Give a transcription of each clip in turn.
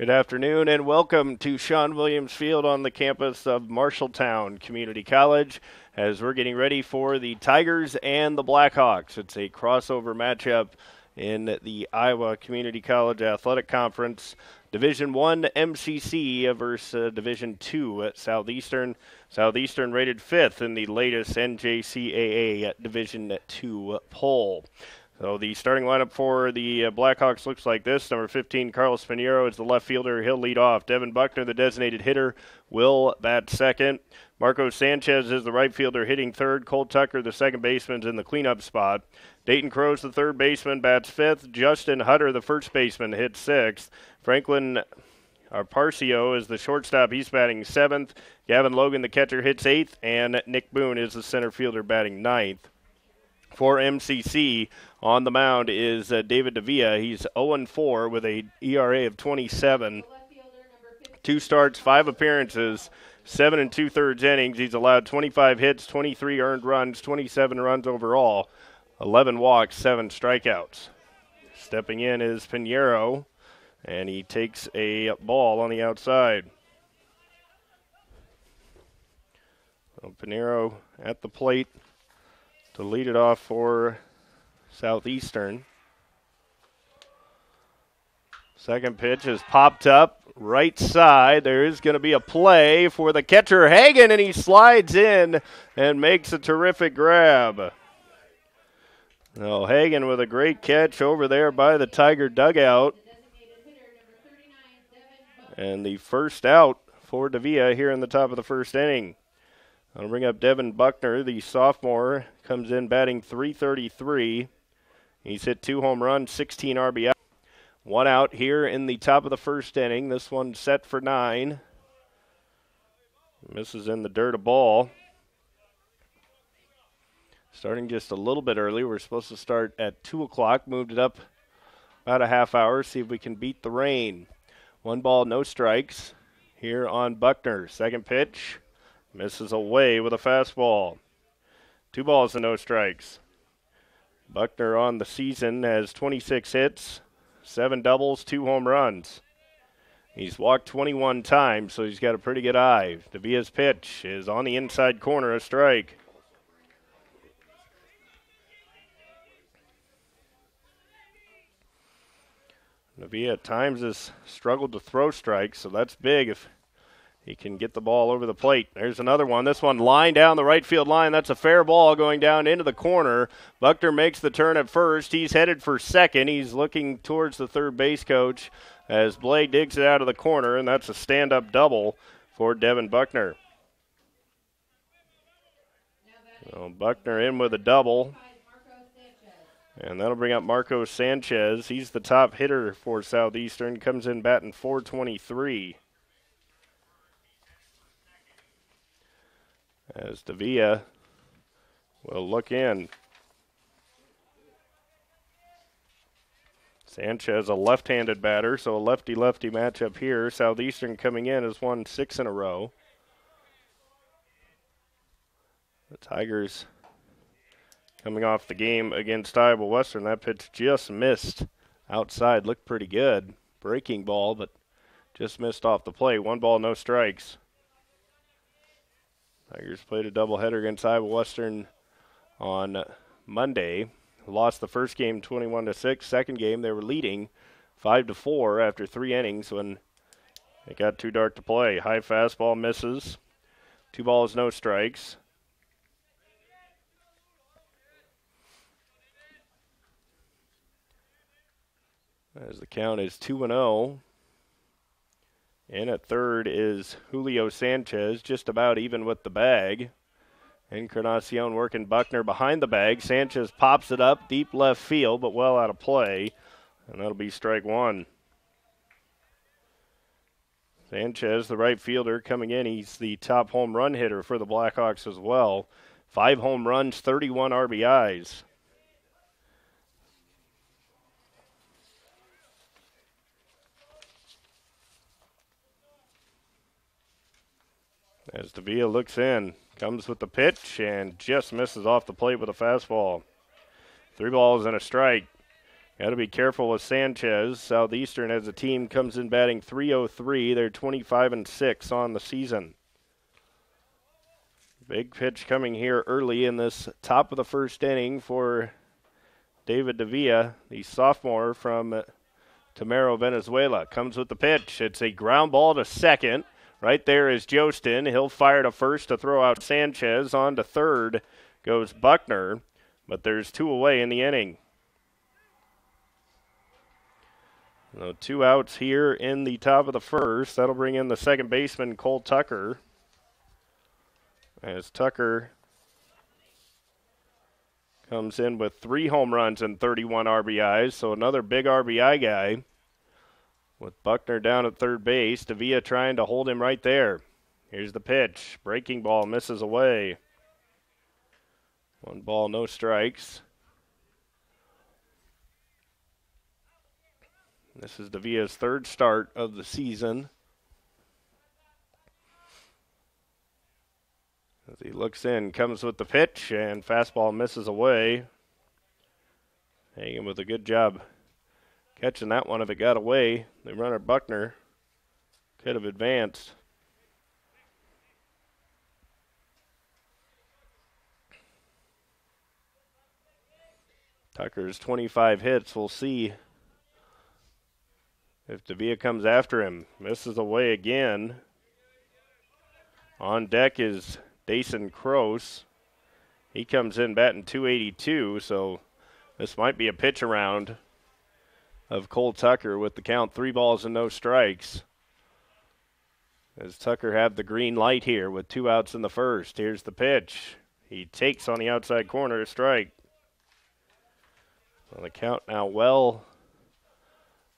Good afternoon and welcome to Sean Williams Field on the campus of Marshalltown Community College as we're getting ready for the Tigers and the Blackhawks. It's a crossover matchup in the Iowa Community College Athletic Conference. Division I MCC versus Division II at Southeastern. Southeastern rated 5th in the latest NJCAA Division II poll. So the starting lineup for the Blackhawks looks like this. Number 15, Carlos Pinheiro is the left fielder. He'll lead off. Devin Buckner, the designated hitter, will bat second. Marco Sanchez is the right fielder hitting third. Cole Tucker, the second baseman, is in the cleanup spot. Dayton Crowes, the third baseman, bats fifth. Justin Hutter, the first baseman, hits sixth. Franklin Arparcio is the shortstop. He's batting seventh. Gavin Logan, the catcher, hits eighth. And Nick Boone is the center fielder batting ninth. For MCC, on the mound is David Davia. He's 0-4 with a ERA of 27. 2 starts, 5 appearances, 7 2/3 innings. He's allowed 25 hits, 23 earned runs, 27 runs overall, 11 walks, 7 strikeouts. Stepping in is Pinheiro, and he takes a ball on the outside. So Pinheiro at the plate to lead it off for Southeastern. Second pitch is popped up right side. There is going to be a play for the catcher, Hagen, and he slides in and makes a terrific grab. Now, Hagen with a great catch over there by the Tiger dugout. And the first out for Davia here in the top of the first inning. I'll bring up Devin Buckner, the sophomore, comes in batting .333. He's hit 2 home runs, 16 RBI. 1 out here in the top of the first inning. This one set for 9. Misses in the dirt, a ball. Starting just a little bit early. We're supposed to start at 2 o'clock. Moved it up about a half hour. See if we can beat the rain. 1 ball, no strikes here on Buckner. Second pitch. Misses away with a fastball. 2 balls and no strikes. Buckner on the season has 26 hits, 7 doubles, 2 home runs. He's walked 21 times, so he's got a pretty good eye. Davia's pitch is on the inside corner, a strike. Davia at times has struggled to throw strikes, so that's big if he can get the ball over the plate. There's another one. This one lined down the right field line. That's a fair ball going down into the corner. Buckner makes the turn at first. He's headed for second. He's looking towards the third base coach as Blake digs it out of the corner, and that's a stand-up double for Devin Buckner. So Buckner in with a double. And that'll bring up Marco Sanchez. He's the top hitter for Southeastern. Comes in batting .423. As Davia will look in. Sanchez, a left-handed batter, so a lefty-lefty matchup here. Southeastern coming in has won 6 in a row. The Tigers coming off the game against Iowa Western. That pitch just missed outside. Looked pretty good. Breaking ball, but just missed off the plate. 1 ball, no strikes. Tigers played a doubleheader against Iowa Western on Monday. Lost the first game 21-6. Second game they were leading 5-4 after 3 innings when it got too dark to play. High fastball misses. 2 balls, no strikes. As the count is 2-0. And at third is Julio Sanchez, just about even with the bag. Encarnacion working Buckner behind the bag. Sanchez pops it up, deep left field, but well out of play. And that'll be strike 1. Sanchez, the right fielder, coming in. He's the top home run hitter for the Blackhawks as well. 5 home runs, 31 RBIs. As Davia looks in, comes with the pitch and just misses off the plate with a fastball. 3 balls and a strike. Got to be careful with Sanchez. Southeastern as a team comes in batting .303. They're 25-6 on the season. Big pitch coming here early in this top of the first inning for David Davia, the sophomore from Tamaro, Venezuela. Comes with the pitch. It's a ground ball to second. Right there is Jostin. He'll fire to first to throw out Sanchez. On to third goes Buckner, but there's 2 away in the inning. So 2 outs here in the top of the first. That'll bring in the second baseman, Cole Tucker. As Tucker comes in with 3 home runs and 31 RBIs, so another big RBI guy. With Buckner down at third base, Davia trying to hold him right there. Here's the pitch. Breaking ball misses away. 1 ball, no strikes. This is Davia's 3rd start of the season. As he looks in, comes with the pitch, and fastball misses away. Hanging with a good job catching that one. If it got away, the runner Buckner could have advanced. Tucker's 25 hits. We'll see if Davia comes after him. Misses away again. On deck is Dason Kroos. He comes in batting .282, so this might be a pitch around of Cole Tucker with the count 3 balls and no strikes. As Tucker have the green light here with 2 outs in the first. Here's the pitch. He takes on the outside corner to strike. Well, the count now well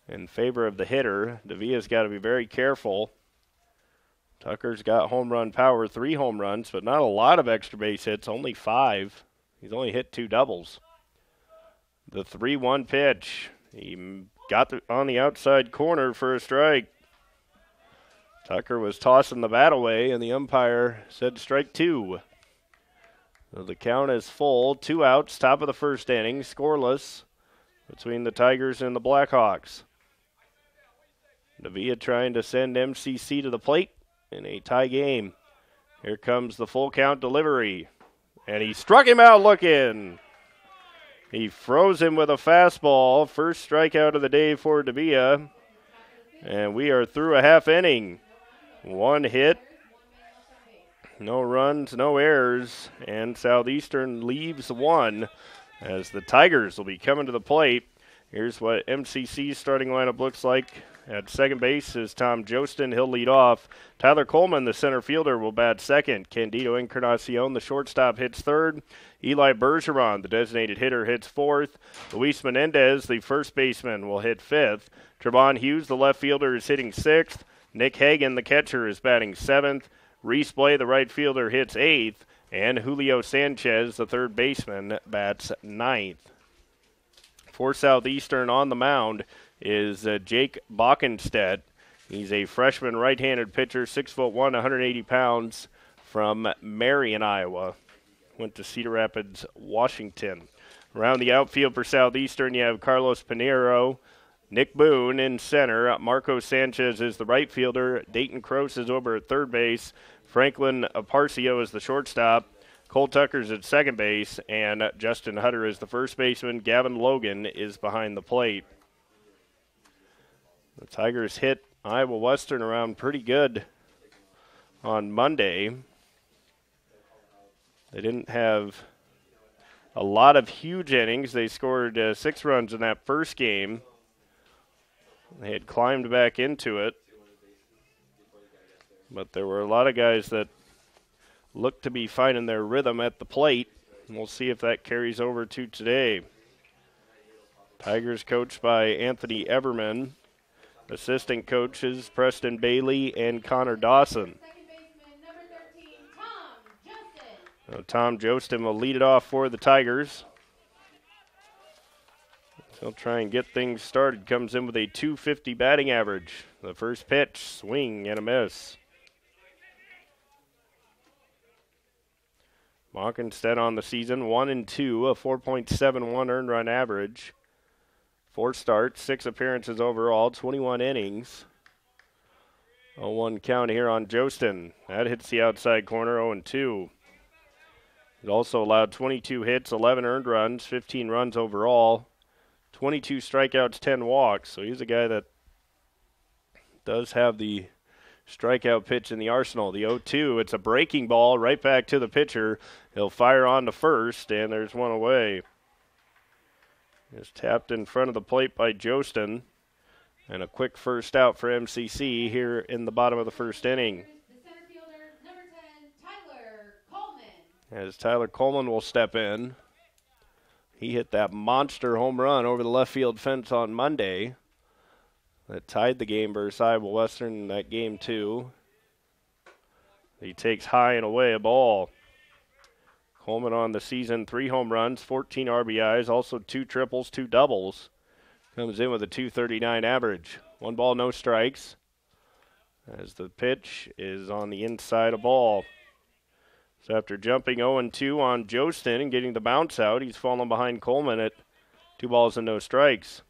in favor of the hitter. Davia's got to be very careful. Tucker's got home run power, 3 home runs, but not a lot of extra base hits, only 5. He's only hit 2 doubles. The 3-1 pitch. He got on the outside corner for a strike. Tucker was tossing the bat away, and the umpire said strike 2. So the count is full. 2 outs, top of the first inning, scoreless between the Tigers and the Blackhawks. Davia trying to send MCC to the plate in a tie game. Here comes the full count delivery, and he struck him out looking. He froze him with a fastball. First strikeout of the day for Davia, and we are through a half inning. 1 hit, no runs, no errors, and Southeastern leaves 1 as the Tigers will be coming to the plate. Here's what MCC's starting lineup looks like. At second base is Tom Jostin. He'll lead off. Tyler Coleman, the center fielder, will bat second. Candido Encarnacion, the shortstop, hits third. Eli Bergeron, the designated hitter, hits fourth. Luis Menendez, the first baseman, will hit fifth. Trevon Hughes, the left fielder, is hitting sixth. Nick Hagan, the catcher, is batting seventh. Reese Blay, the right fielder, hits eighth. And Julio Sanchez, the third baseman, bats ninth. For Southeastern on the mound is Jake Bockenstedt. He's a freshman right-handed pitcher, 6'1", 180 pounds, from Marion, Iowa. Went to Cedar Rapids, Washington. Around the outfield for Southeastern, you have Carlos Pinheiro, Nick Boone in center. Marco Sanchez is the right fielder. Dayton Kroos is over at third base. Franklin Aparcio is the shortstop. Cole Tucker's at second base, and Justin Hutter is the first baseman. Gavin Logan is behind the plate. The Tigers hit Iowa Western around pretty good on Monday. They didn't have a lot of huge innings. They scored 6 runs in that first game. They had climbed back into it. But there were a lot of guys that looked to be finding their rhythm at the plate. And we'll see if that carries over to today. Tigers coached by Anthony Everman. Assistant coaches Preston Bailey and Connor Dawson. Tom Jostin will lead it off for the Tigers. He'll try and get things started. Comes in with a .250 batting average. The first pitch, swing and a miss. Bockenstedt on the season, 1-2, a 4.71 earned run average. 4 starts, 6 appearances overall, 21 innings. 0-1 count here on Jostin. That hits the outside corner, 0-2. He also allowed 22 hits, 11 earned runs, 15 runs overall, 22 strikeouts, 10 walks. So he's a guy that does have the strikeout pitch in the arsenal. The 0-2, it's a breaking ball right back to the pitcher. He'll fire on to first, and there's one away. It's tapped in front of the plate by Jostin. And a quick first out for MCC here in the bottom of the first inning. The center fielder, number 10, Tyler Coleman. As Tyler Coleman will step in. He hit that monster home run over the left field fence on Monday that tied the game versus Iowa Western in that game too. He takes high and away a ball. Coleman on the season, 3 home runs, 14 RBIs, also 2 triples, 2 doubles. Comes in with a .239 average. 1 ball, no strikes. As the pitch is on the inside of ball. So after jumping 0-2 on Jostin and getting the bounce out, he's fallen behind Coleman at 2 balls and no strikes.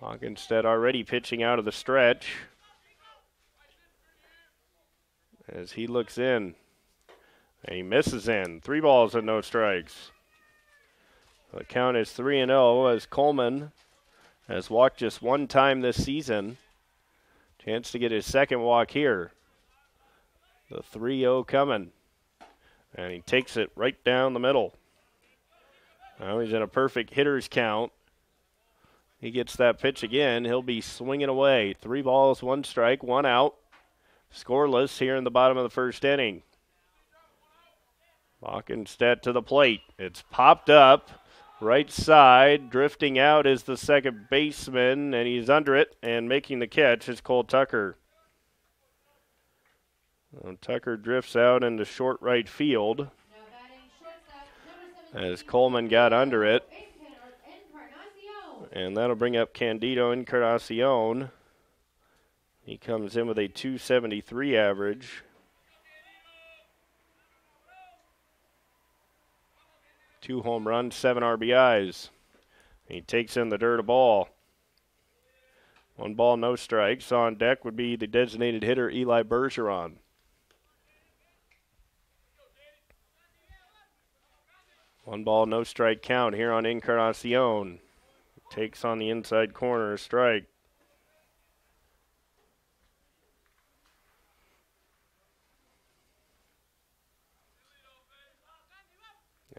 Hockenstead already pitching out of the stretch. As he looks in. And he misses in. 3 balls and no strikes. The count is 3-0 as Coleman has walked just 1 time this season. Chance to get his second walk here. The 3-0 coming. And he takes it right down the middle. Now he's in a perfect hitter's count. He gets that pitch again. He'll be swinging away. 3 balls, 1 strike, 1 out. Scoreless here in the bottom of the first inning. Hockenstead to the plate. It's popped up. Right side, drifting out is the second baseman, and he's under it, and making the catch is Cole Tucker. Tucker drifts out into short right field as Coleman got under it. And that'll bring up Candido Encarnacion. He comes in with a .273 average. 2 home runs, 7 RBIs. He takes in the dirt a ball. 1 ball, no strikes. On deck would be the designated hitter, Eli Bergeron. One ball, no strike count here on Encarnacion. Takes on the inside corner, a strike.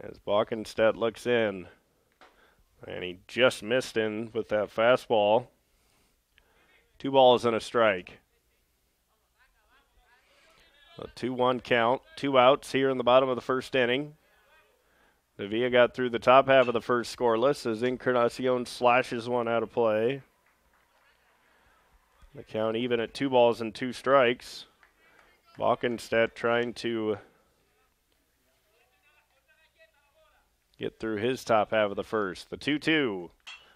As Hockenstead looks in, and he just missed in with that fastball. 2 balls and a strike. A 2-1 count, 2 outs here in the bottom of the first inning. Davia got through the top half of the first scoreless as Encarnacion slashes one out of play. The count even at 2 balls and 2 strikes. Hockenstead trying to get through his top half of the first. The 2-2.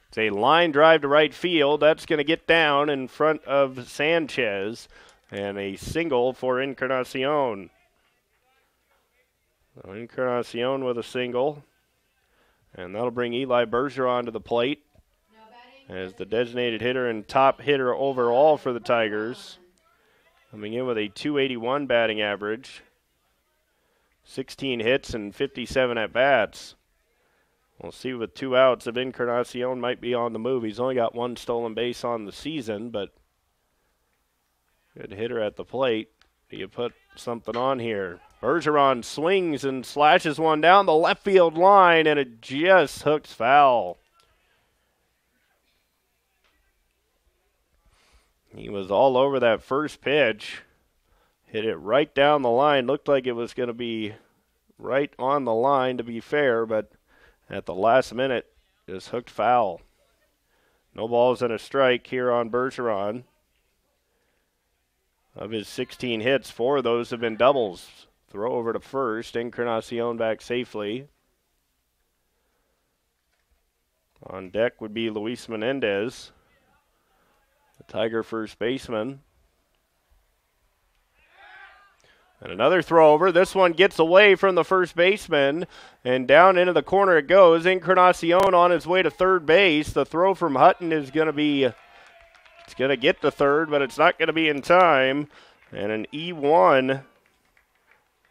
It's a line drive to right field. That's going to get down in front of Sanchez. And a single for Encarnacion. So Encarnacion with a single. And that'll bring Eli Bergeron to the plate as the designated hitter and top hitter overall for the Tigers. Coming in with a .281 batting average. 16 hits and 57 at-bats. We'll see with 2 outs if Encarnacion might be on the move. He's only got 1 stolen base on the season, but good hitter at the plate. Do you put something on here? Bergeron swings and slashes one down the left field line, and it just hooks foul. He was all over that first pitch. Hit it right down the line. Looked like it was going to be right on the line, to be fair, but at the last minute, just hooked foul. No balls and a strike here on Bergeron. Of his 16 hits, 4 of those have been doubles. Throw over to first. Encarnacion back safely. On deck would be Luis Menendez, the Tiger first baseman. And another throw over. This one gets away from the first baseman, and down into the corner it goes. Encarnacion on his way to third base. The throw from Hutton is going to be, it's going to get to third, but it's not going to be in time. And an E1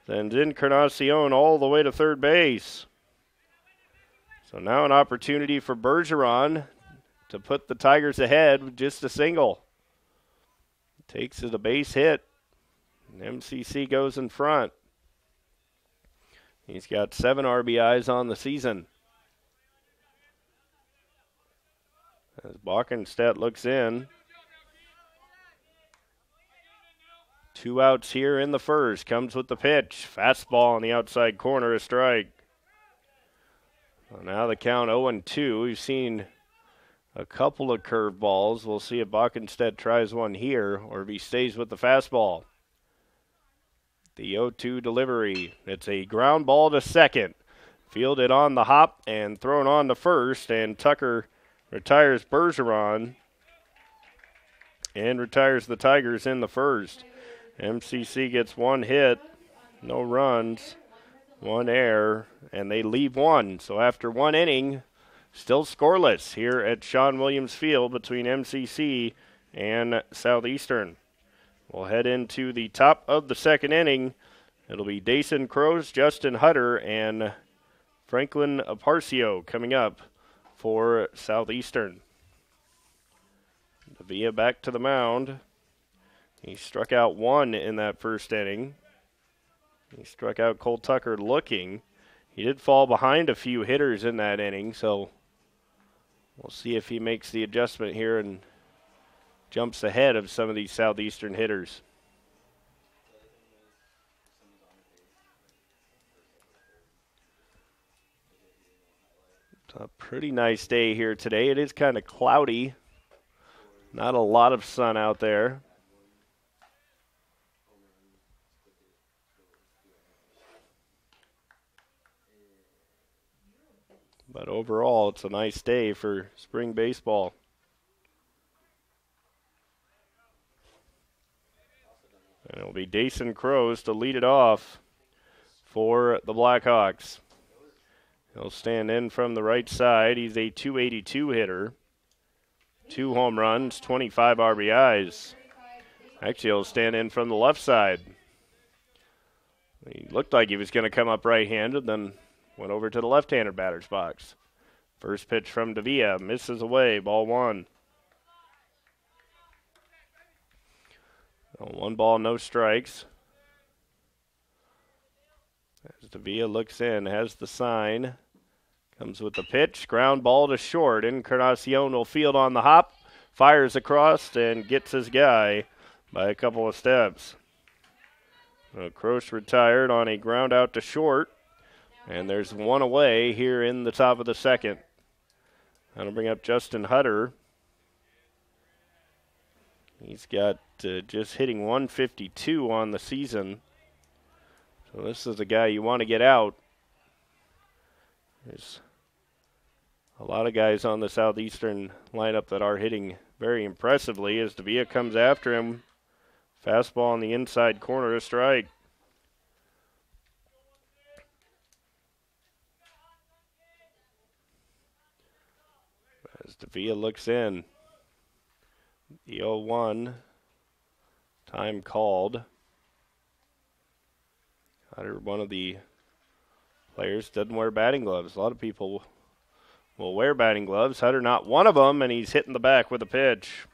sends Encarnacion all the way to third base. So now an opportunity for Bergeron to put the Tigers ahead with just a single. Takes it a base hit. MCC goes in front. He's got 7 RBIs on the season. As Bockenstedt looks in. 2 outs here in the first. Comes with the pitch. Fastball on the outside corner, a strike. Well, now the count 0-2. We've seen a couple of curveballs. We'll see if Bockenstedt tries one here or if he stays with the fastball. The 0-2 delivery. It's a ground ball to second. Fielded on the hop and thrown on to first, and Tucker retires Bergeron and retires the Tigers in the first. MCC gets 1 hit, no runs, 1 error, and they leave 1. So after 1 inning, still scoreless here at Sean Williams Field between MCC and Southeastern. We'll head into the top of the second inning. It'll be Dason Crows, Justin Hutter, and Franklin Aparcio coming up for Southeastern. Davia back to the mound. He struck out 1 in that first inning. He struck out Cole Tucker looking. He did fall behind a few hitters in that inning, so we'll see if he makes the adjustment here and jumps ahead of some of these Southeastern hitters. It's a pretty nice day here today. It is kind of cloudy. Not a lot of sun out there. But overall, it's a nice day for spring baseball. And it'll be Dason Crows to lead it off for the Blackhawks. He'll stand in from the right side. He's a .282 hitter. 2 home runs, 25 RBIs. Actually, he'll stand in from the left side. He looked like he was going to come up right-handed, then went over to the left-handed batter's box. First pitch from Davia, misses away, ball 1. 1 ball, no strikes. As Davia looks in, has the sign. Comes with the pitch, ground ball to short. Encarnacion will field on the hop, fires across, and gets his guy by a couple of steps. Croce retired on a ground out to short, and there's 1 away here in the top of the second. That'll bring up Justin Hutter. He's got just hitting 152 on the season. So this is a guy you want to get out. There's a lot of guys on the Southeastern lineup that are hitting very impressively as Davia comes after him. Fastball on the inside corner, a strike. As Davia looks in. The 0-1, time called. Hutter, one of the players, doesn't wear batting gloves. A lot of people will wear batting gloves. Hutter not one of them, and he's hitting the back with a pitch.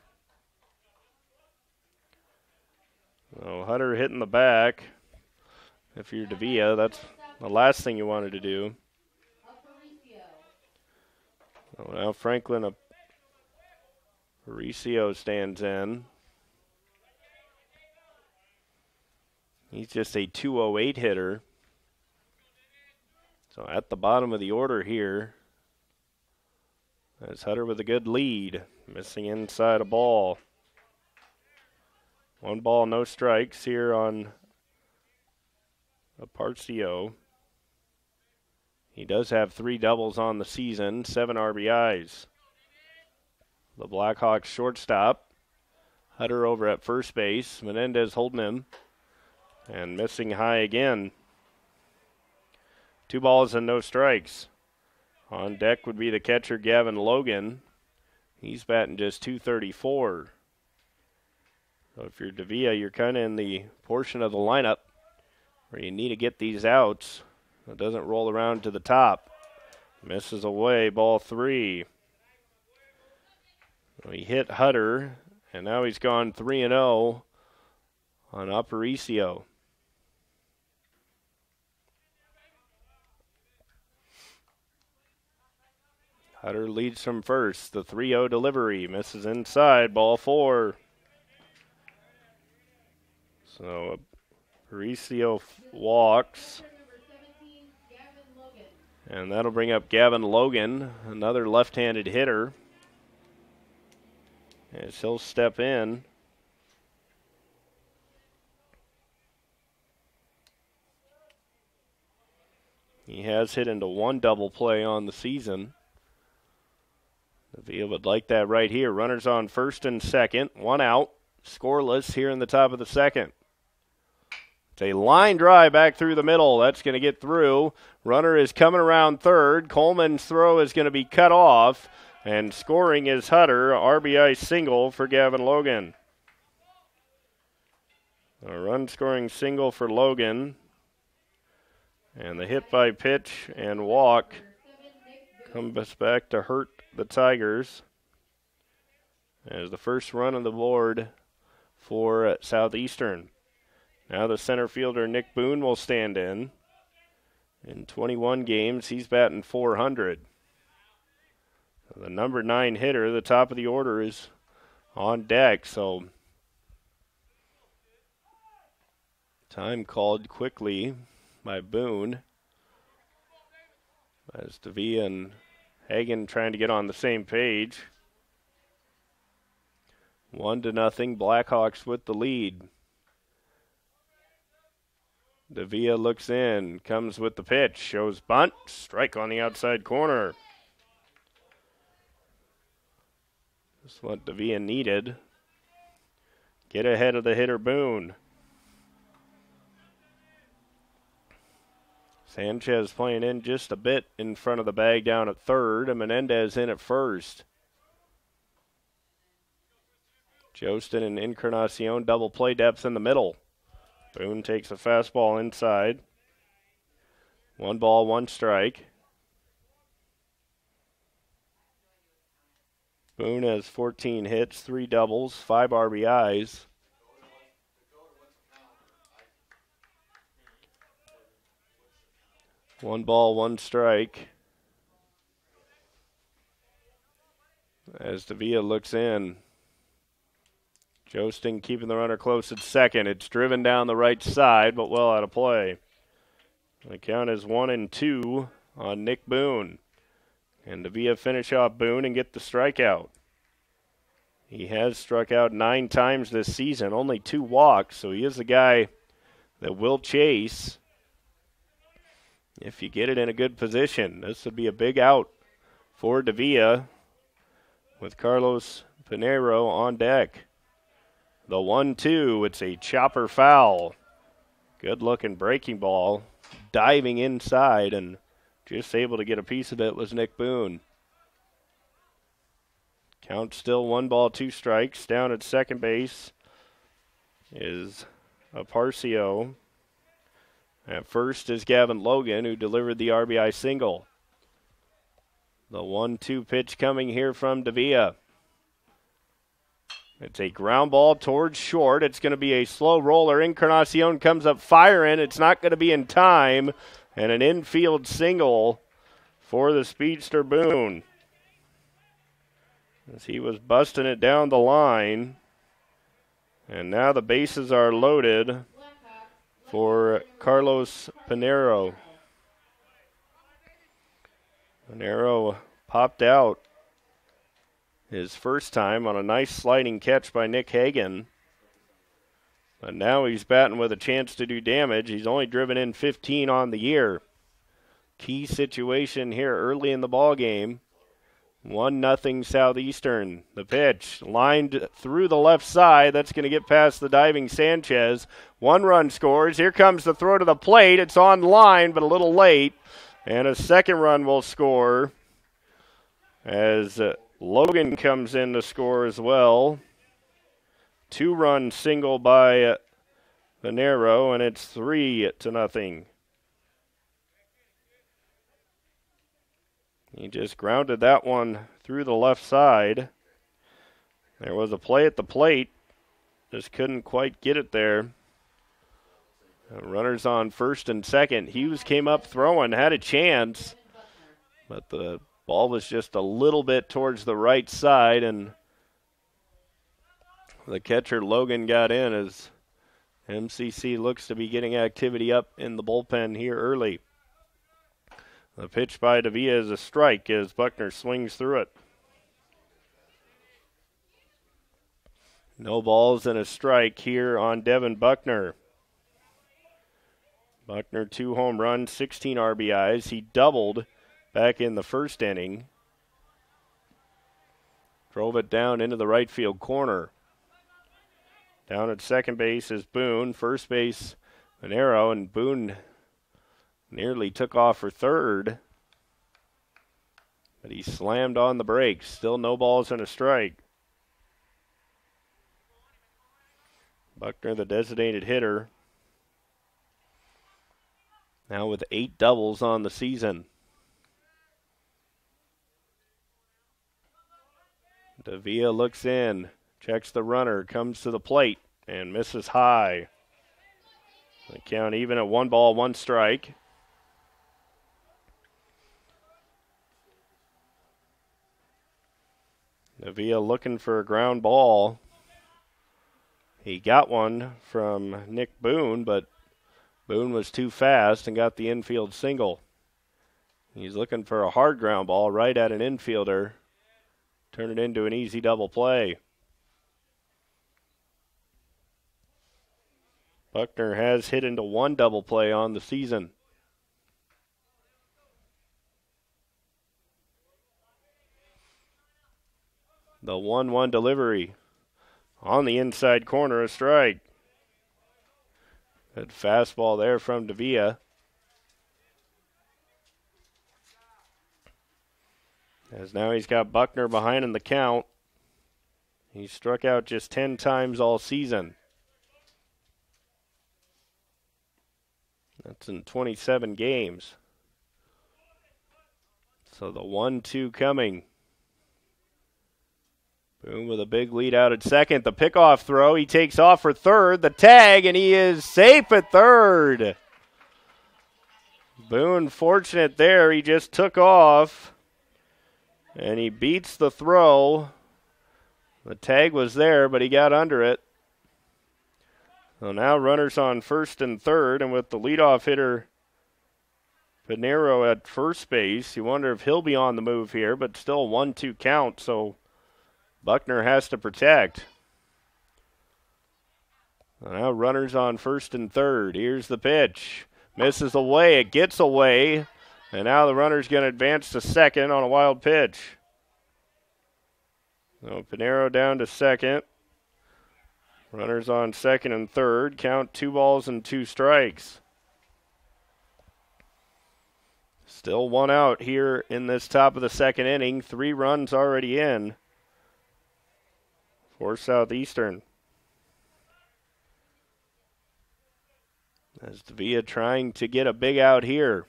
So Hutter hitting the back. If you're Davia, that's the last thing you wanted to do. So now Franklin Aparicio stands in. He's just a .208 hitter. So at the bottom of the order here, that's Hutter with a good lead. Missing inside a ball. 1 ball, no strikes here on Aparicio. He does have 3 doubles on the season, 7 RBIs. The Blackhawks shortstop. Hutter over at first base. Menendez holding him. And missing high again. 2 balls and no strikes. On deck would be the catcher, Gavin Logan. He's batting just .234. So if you're Davia, you're kind of in the portion of the lineup where you need to get these outs. It doesn't roll around to the top. Misses away, ball 3. So he hit Hutter, and now he's gone 3-0 on Aparicio. Hutter leads from first. The 3-0 delivery misses inside, ball 4. So Aparicio walks. And that'll bring up Gavin Logan, another left-handed hitter. As he'll step in. He has hit into 1 double play on the season. Davia would like that right here. Runners on first and second. 1 out. Scoreless here in the top of the second. It's a line drive back through the middle. That's going to get through. Runner is coming around third. Coleman's throw is going to be cut off. And scoring is Hutter. RBI single for Gavin Logan. A run-scoring single for Logan. And the hit by pitch and walk comes back to hurt the Tigers. As the first run on the board for Southeastern. Now the center fielder, Nick Boone, will stand in. In 21 games, he's batting .400. The number 9 hitter, the top of the order, is on deck. So time called quickly by Boone. As Davia and Hagen trying to get on the same page. 1-0, Blackhawks with the lead. Davia looks in, comes with the pitch, shows bunt, strike on the outside corner. That's what Davia needed. Get ahead of the hitter Boone. Sanchez playing in just a bit in front of the bag down at third, and Menendez in at first. Jostin and Encarnacion double play depth in the middle. Boone takes a fastball inside. 1 ball, 1 strike. Boone has 14 hits, 3 doubles, 5 RBIs. One ball, 1 strike. As Davia looks in. Jostin keeping the runner close at second. It's driven down the right side, but well out of play. The count is 1-2 on Nick Boone. And Davia finish off Boone and get the strikeout. He has struck out 9 times this season, only 2 walks, so he is a guy that will chase if you get it in a good position. This would be a big out for Davia with Carlos Pinheiro on deck. The 1-2, it's a chopper foul. Good-looking breaking ball, diving inside, and just able to get a piece of it was Nick Boone. Count still 1 ball, 2 strikes. Down at second base is Aparicio. At first is Gavin Logan, who delivered the RBI single. The 1-2 pitch coming here from Davia. It's a ground ball towards short. It's going to be a slow roller. Encarnacion comes up firing. It's not going to be in time. And an infield single for the speedster Boone. As he was busting it down the line. And now the bases are loaded for Carlos Pinheiro. Pinheiro popped out his first time on a nice sliding catch by Nick Hagen. But now he's batting with a chance to do damage. He's only driven in 15 on the year. Key situation here early in the ball game. 1-0 Southeastern. The pitch lined through the left side. That's going to get past the diving Sanchez. 1 run scores. Here comes the throw to the plate. It's on line, but a little late. And a second run will score as Logan comes in to score as well. 2-run single by Venero, and it's 3-0. He just grounded that one through the left side. There was a play at the plate. Just couldn't quite get it there. Runners on first and second. Hughes came up throwing, had a chance, but the ball was just a little bit towards the right side, and the catcher Logan got in as MCC looks to be getting activity up in the bullpen here early. The pitch by Davia is a strike as Buckner swings through it. No balls and a strike here on Devin Buckner. Buckner 2 home runs, 16 RBIs. He doubled back in the first inning. Drove it down into the right field corner. Down at second base is Boone. First base, Venero, and Boone nearly took off for third. But he slammed on the brakes. Still no balls and a strike. Buckner, the designated hitter, now with 8 doubles on the season. Davia looks in, checks the runner, comes to the plate, and misses high. The count even at 1 ball, 1 strike. Davia looking for a ground ball. He got one from Nick Boone, but Boone was too fast and got the infield single. He's looking for a hard ground ball right at an infielder. Turn it into an easy double play. Buckner has hit into 1 double play on the season. The 1-1 delivery. On the inside corner, a strike. Good fastball there from Davia. As now he's got Buckner behind in the count. He's struck out just 10 times all season. That's in 27 games. So the 1-2 coming. Boone with a big lead out at second. The pickoff throw. He takes off for third. The tag, and he is safe at third. Boone fortunate there. He just took off, and he beats the throw. The tag was there, but he got under it. So now runners on first and third, and with the leadoff hitter Pinero at first base, you wonder if he'll be on the move here, but still 1-2 count, so Buckner has to protect. Now runners on first and third. Here's the pitch. Misses away. It gets away. And now the runner's going to advance to second on a wild pitch. So Pinero down to second. Runners on second and third. Count 2 balls and 2 strikes. Still 1 out here in this top of the second inning. 3 runs already in for Southeastern. As Davia trying to get a big out here.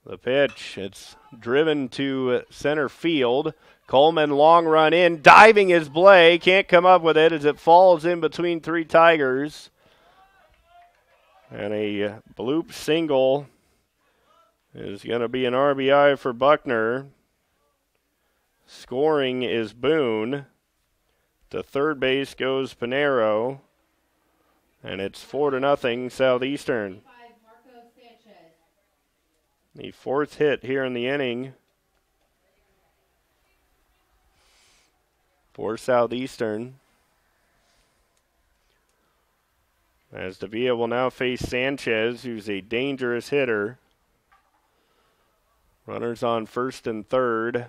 The pitch, it's driven to center field. Coleman long run in, diving is Blay, can't come up with it as it falls in between 3 Tigers. And a bloop single is going to be an RBI for Buckner. Scoring is Boone. To third base goes Pinero. And it's 4-0 Southeastern. The 4th hit here in the inning for Southeastern. As Davia will now face Sanchez, who's a dangerous hitter. Runners on first and third.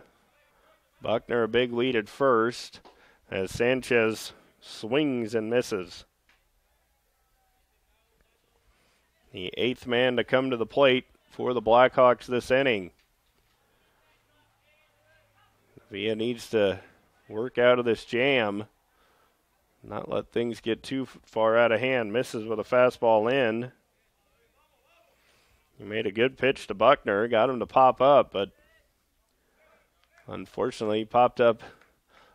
Buckner a big lead at first as Sanchez swings and misses. The 8th man to come to the plate for the Blackhawks this inning. Villa needs to work out of this jam, not let things get too far out of hand. Misses with a fastball in. He made a good pitch to Buckner, got him to pop up, but unfortunately he popped up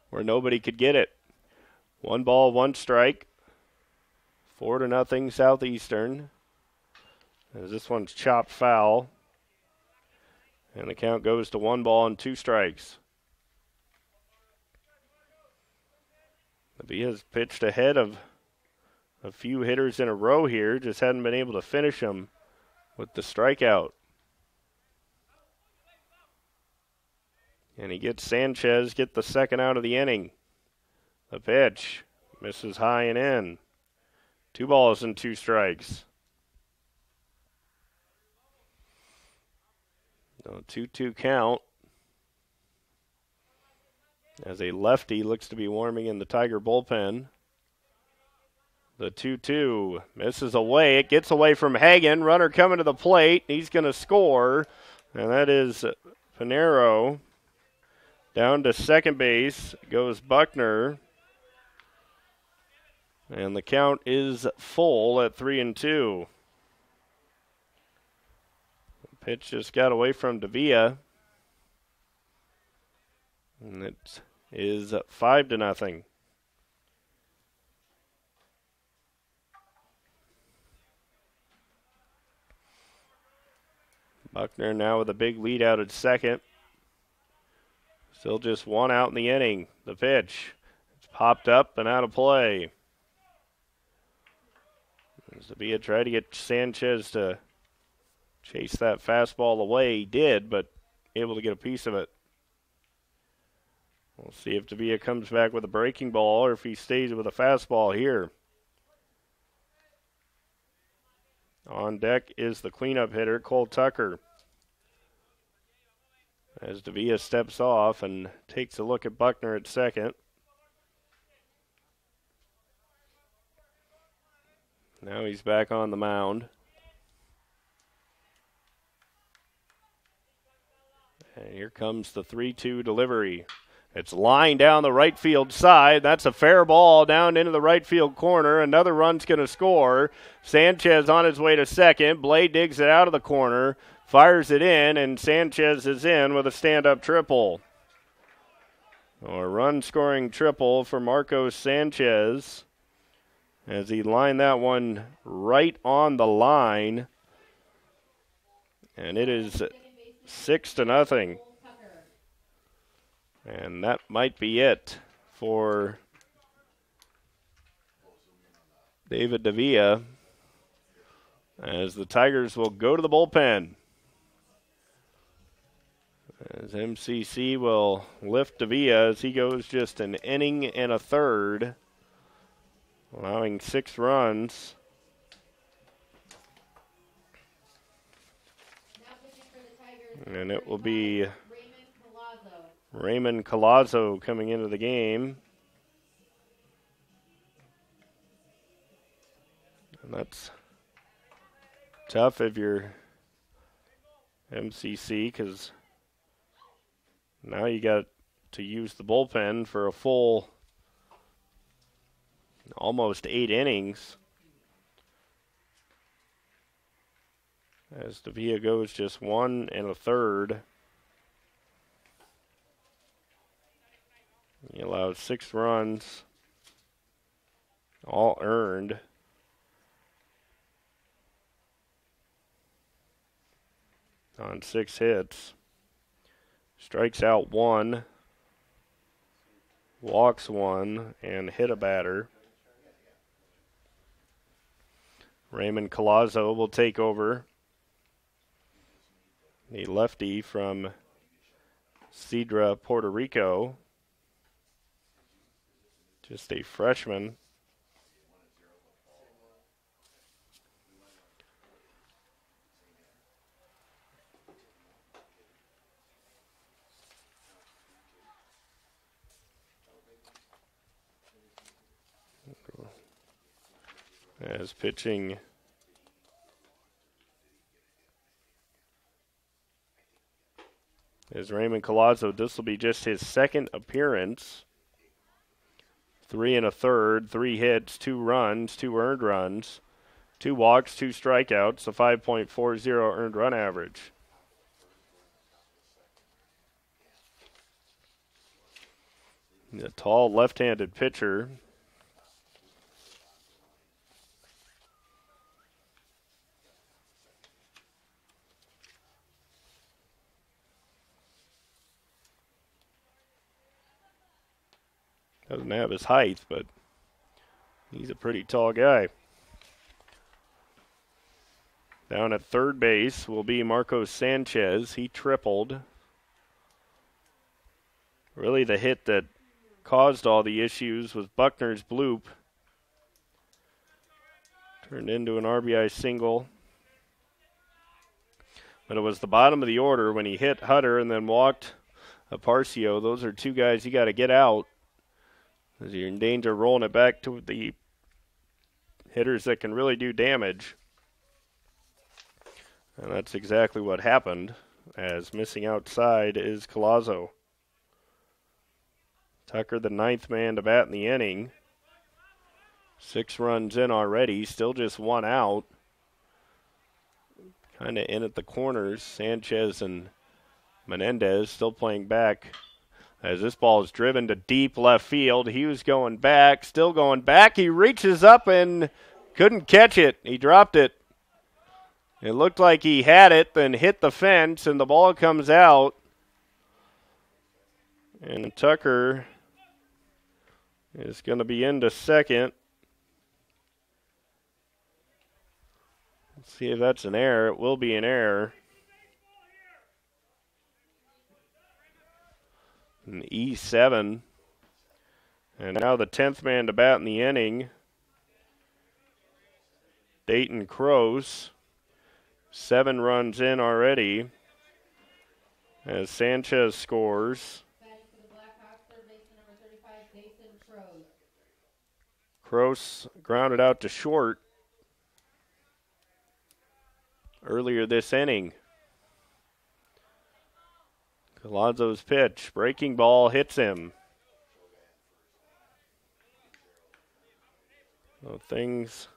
where nobody could get it. 1 ball, 1 strike. 4-0 Southeastern. As this one's chopped foul. And the count goes to 1 ball and 2 strikes. The Villa's pitched ahead of a few hitters in a row here. Just hadn't been able to finish them with the strikeout. And he gets Sanchez, get the second out of the inning. The pitch misses high and in. 2 balls and 2 strikes. No 2-2 count. As a lefty looks to be warming in the Tiger bullpen. The 2-2 misses away. It gets away from Hagen. Runner coming to the plate. He's going to score. And that is Pinero. Down to second base goes Buckner. And the count is full at 3-2. The pitch just got away from Davia. And it is 5-0. Buckner now with a big lead out at second. Still just 1 out in the inning. The pitch. It's popped up and out of play. Zavia tried to get Sanchez to chase that fastball away. He did, but able to get a piece of it. We'll see if Davia comes back with a breaking ball or if he stays with a fastball here. On deck is the cleanup hitter, Cole Tucker. As Davia steps off and takes a look at Buckner at second. Now he's back on the mound. And here comes the 3-2 delivery. It's lined down the right field side. That's a fair ball down into the right field corner. Another run's going to score. Sanchez on his way to second. Blade digs it out of the corner, fires it in, and Sanchez is in with a stand-up triple. A run-scoring triple for Marcos Sanchez as he lined that one right on the line. And it is 6-0. And that might be it for David Davia as the Tigers will go to the bullpen. As MCC will lift Davia as he goes just an inning and a third, allowing 6 runs. And it will be Raymond Collazo coming into the game. And that's tough if you're MCC because now you got to use the bullpen for a full almost 8 innings. As Davia goes just 1 1/3. He allowed 6 runs, all earned. On 6 hits. Strikes out 1, walks 1, and hit a batter. Raymond Collazo will take over. The lefty from Cedra, Puerto Rico. Just a freshman. As pitching is Raymond Collazo. This will be just his second appearance. 3 1/3, 3 hits, 2 runs, 2 earned runs, 2 walks, 2 strikeouts, a 5.40 earned run average. A tall left-handed pitcher. Doesn't have his height, but he's a pretty tall guy. Down at third base will be Marcos Sanchez. He tripled. Really the hit that caused all the issues was Buckner's bloop. Turned into an RBI single. But it was the bottom of the order when he hit Hutter and then walked Aparcio. Those are two guys you got to get out, as you're in danger of rolling it back to the hitters that can really do damage. And that's exactly what happened, as missing outside is Collazo. Tucker, the 9th man to bat in the inning. 6 runs in already, still just 1 out. Kind of in at the corners. Sanchez and Menendez still playing back. As this ball is driven to deep left field, he was going back, still going back. He reaches up and couldn't catch it. He dropped it. It looked like he had it, then hit the fence, and the ball comes out. And Tucker is going to be into second. Let's see if that's an error. It will be an error. An E7. And now the 10th man to bat in the inning, Dayton Crows. 7 runs in already as Sanchez scores. Batting for the Blackhawks, third baseman number 35, Jason Crowe. Crows grounded out to short earlier this inning. Collazo's pitch, breaking ball, hits him. So things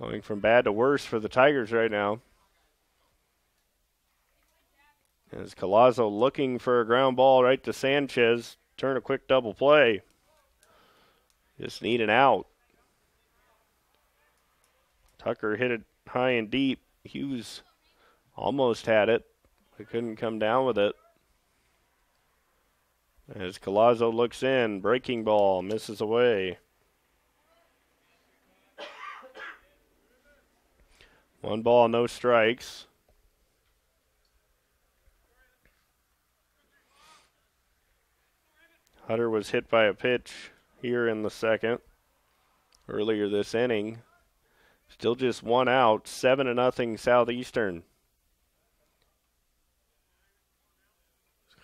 going from bad to worse for the Tigers right now. As Collazo looking for a ground ball right to Sanchez. Turn a quick double play. Just need an out. Tucker hit it high and deep. Hughes almost had it, but couldn't come down with it. As Collazo looks in, breaking ball, misses away. 1 ball, no strikes. Hutter was hit by a pitch here in the second, earlier this inning. Still just 1 out, 7-0 Southeastern.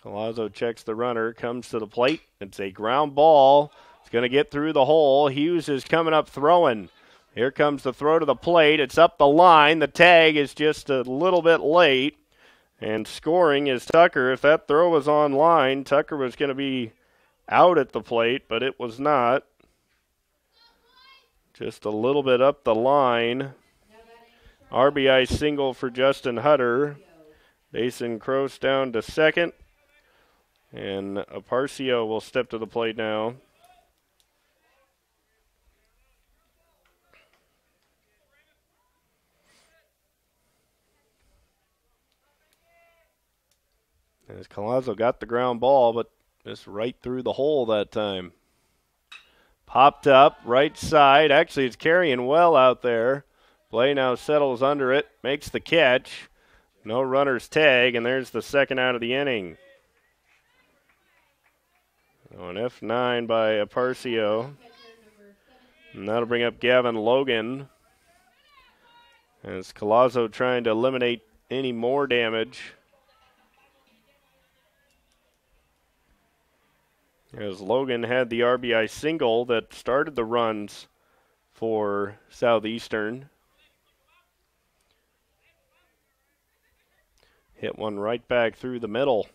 Collazo checks the runner, comes to the plate. It's a ground ball. It's going to get through the hole. Hughes is coming up throwing. Here comes the throw to the plate. It's up the line. The tag is just a little bit late. And scoring is Tucker. If that throw was on line, Tucker was going to be out at the plate, but it was not. Just a little bit up the line. RBI single for Justin Hutter. Jason Croce down to second. And Aparcio will step to the plate now. As Collazo got the ground ball, but just right through the hole that time. Popped up, right side. Actually, it's carrying well out there. Play now settles under it, makes the catch. No runner's tag, and there's the second out of the inning. So an F9 by Aparcio. And that'll bring up Gavin Logan. As Collazo trying to eliminate any more damage. As Logan had the RBI single that started the runs for Southeastern. Hit one right back through the middle.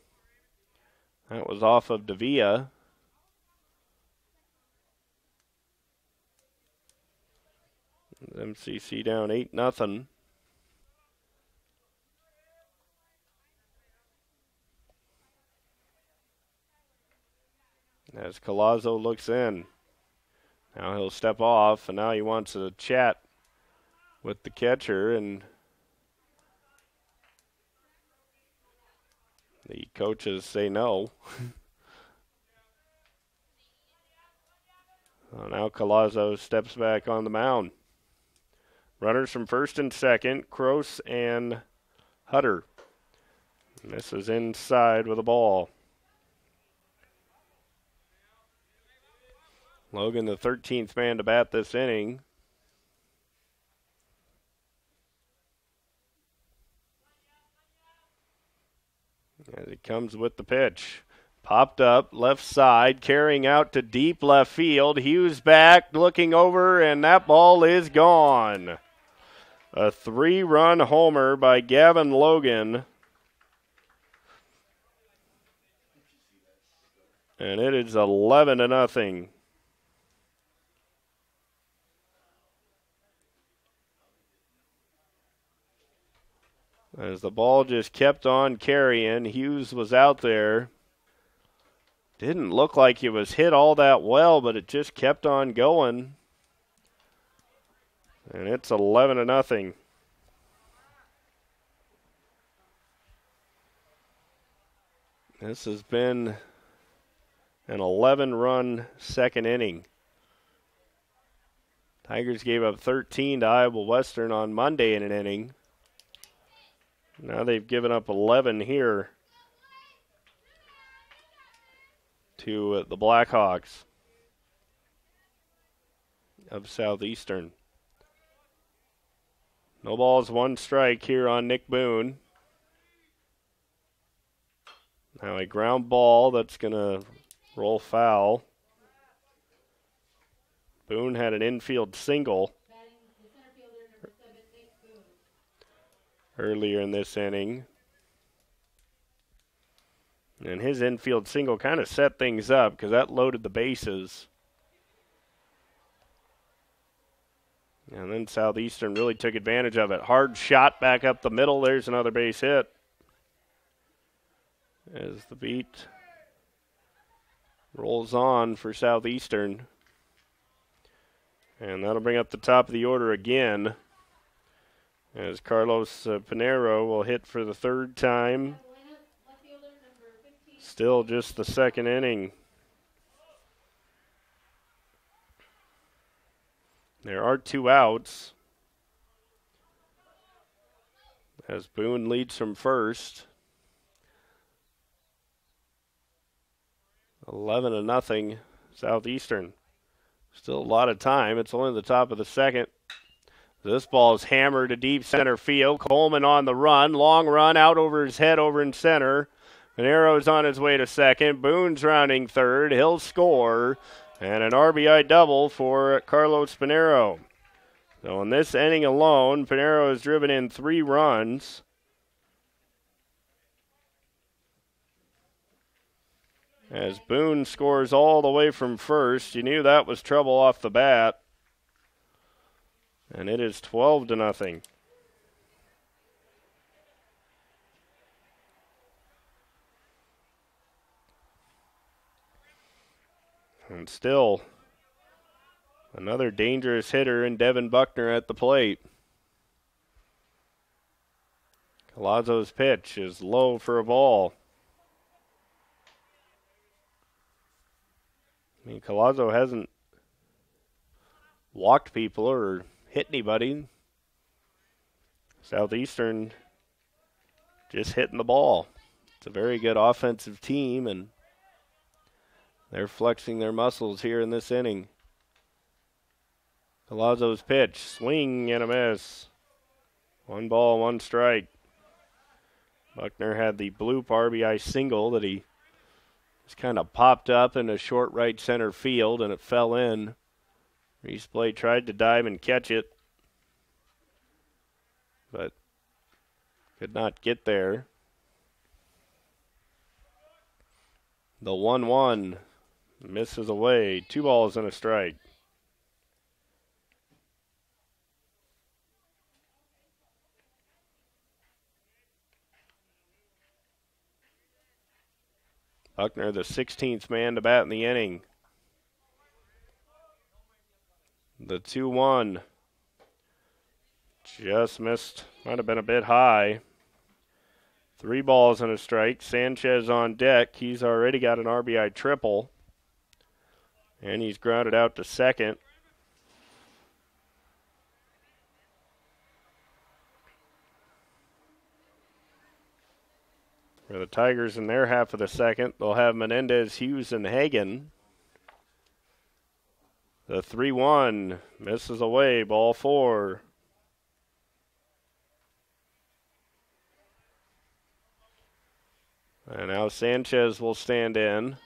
That was off of Davia. MCC down 8-0. As Collazo looks in. Now he'll step off, and now he wants to chat with the catcher, and the coaches say no. So now Collazo steps back on the mound. Runners from first and second, Kroos and Hutter. And this is inside with a ball. Logan, the 13th man to bat this inning. As he comes with the pitch. Popped up, left side, carrying out to deep left field. Hughes back, looking over, and that ball is gone. A 3-run homer by Gavin Logan. And it is 11-0. As the ball just kept on carrying, Hughes was out there. Didn't look like it was hit all that well, but it just kept on going. And it's 11-0. This has been an 11-run second inning. Tigers gave up 13 to Iowa Western on Monday in an inning. Now they've given up 11 here to the Blackhawks of Southeastern. No balls, 1 strike here on Nick Boone. Now a ground ball that's going to roll foul. Boone had an infield single earlier in this inning. And his infield single kind of set things up because that loaded the bases. And then Southeastern really took advantage of it. Hard shot back up the middle. There's another base hit. As the beat rolls on for Southeastern. And that'll bring up the top of the order again. As Carlos Pinero will hit for the 3rd time. Still just the second inning. There are 2 outs. As Boone leads from first. 11-0 Southeastern. Still a lot of time. It's only the top of the second. This ball is hammered to deep center field. Coleman on the run. Long run out over his head over in center. Pinero's on his way to second. Boone's rounding third. He'll score. And an RBI double for Carlos Pinero. So in this inning alone, Pinero has driven in 3 runs. As Boone scores all the way from first, you knew that was trouble off the bat. And it is 12-0. And still another dangerous hitter in Devin Buckner at the plate. Collazo's pitch is low for a ball. I mean, Collazo hasn't walked people or hit anybody. Southeastern just hitting the ball. It's a very good offensive team, and they're flexing their muscles here in this inning. Collazo's pitch, swing and a miss. 1 ball, 1 strike. Buckner had the bloop RBI single that he Just kind of popped up in a short right center field, and it fell in. Reese Blay tried to dive and catch it, but could not get there. The 1-1 misses away. 2 balls and a strike. Buckner, the 16th man to bat in the inning. The 2-1 just missed. Might have been a bit high. 3 balls and a strike. Sanchez on deck. He's already got an RBI triple. And he's grounded out to second. For the Tigers in their half of the second, they'll have Menendez, Hughes, and Hagan. The 3-1 misses away, ball 4. And now Sanchez will stand in.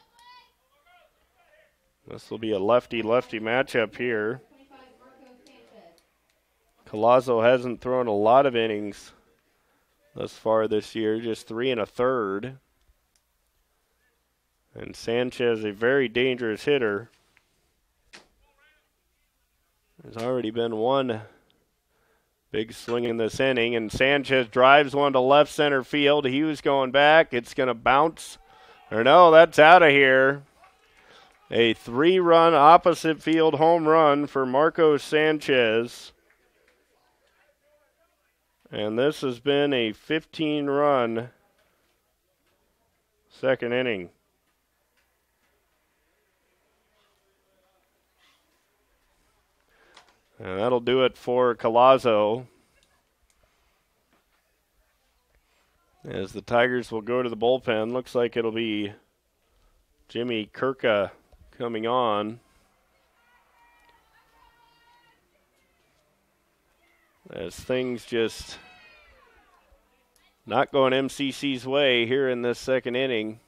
This will be a lefty-lefty matchup here. Collazo hasn't thrown a lot of innings thus far this year, just 3 1/3. And Sanchez, a very dangerous hitter. There's already been one big swing in this inning, and Sanchez drives one to left center field. Hughes going back. It's going to bounce. Or no, that's out of here. A 3-run opposite field home run for Marco Sanchez. And this has been a 15-run second inning. And that'll do it for Collazo. As the Tigers will go to the bullpen, looks like it'll be Jimmy Kirka coming on. As things just not going MCC's way here in this second inning.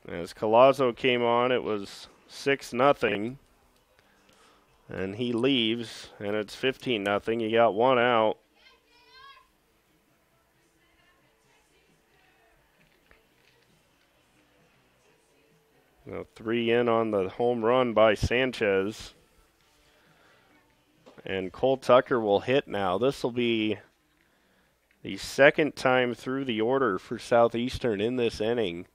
As Collazo came on, it was 6-0. And he leaves, and it's 15-0. You got 1 out. Now 3 in on the home run by Sanchez. And Cole Tucker will hit now. This will be the second time through the order for Southeastern in this inning.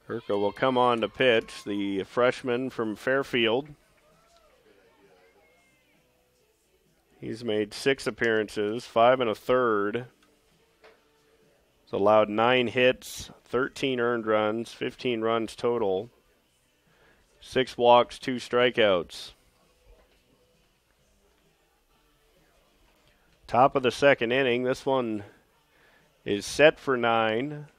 Kirka will come on to pitch, the freshman from Fairfield. He's made 6 appearances, 5 1/3. He's allowed 9 hits, 13 earned runs, 15 runs total. 6 walks, 2 strikeouts. Top of the second inning. This one is set for 9.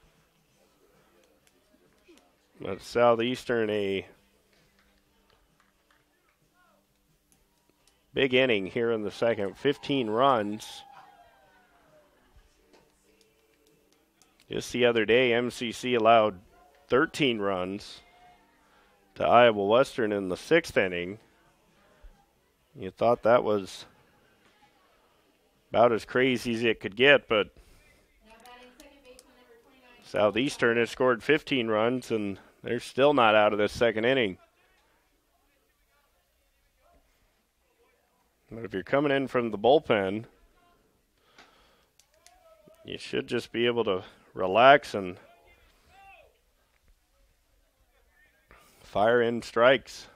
But Southeastern, a big inning here in the second. 15 runs. Just the other day, MCC allowed 13 runs to Iowa Western in the 6th inning. You thought that was about as crazy as it could get, but Southeastern has scored 15 runs, and they're still not out of this second inning. But if you're coming in from the bullpen, you should just be able to relax and fire in strikes.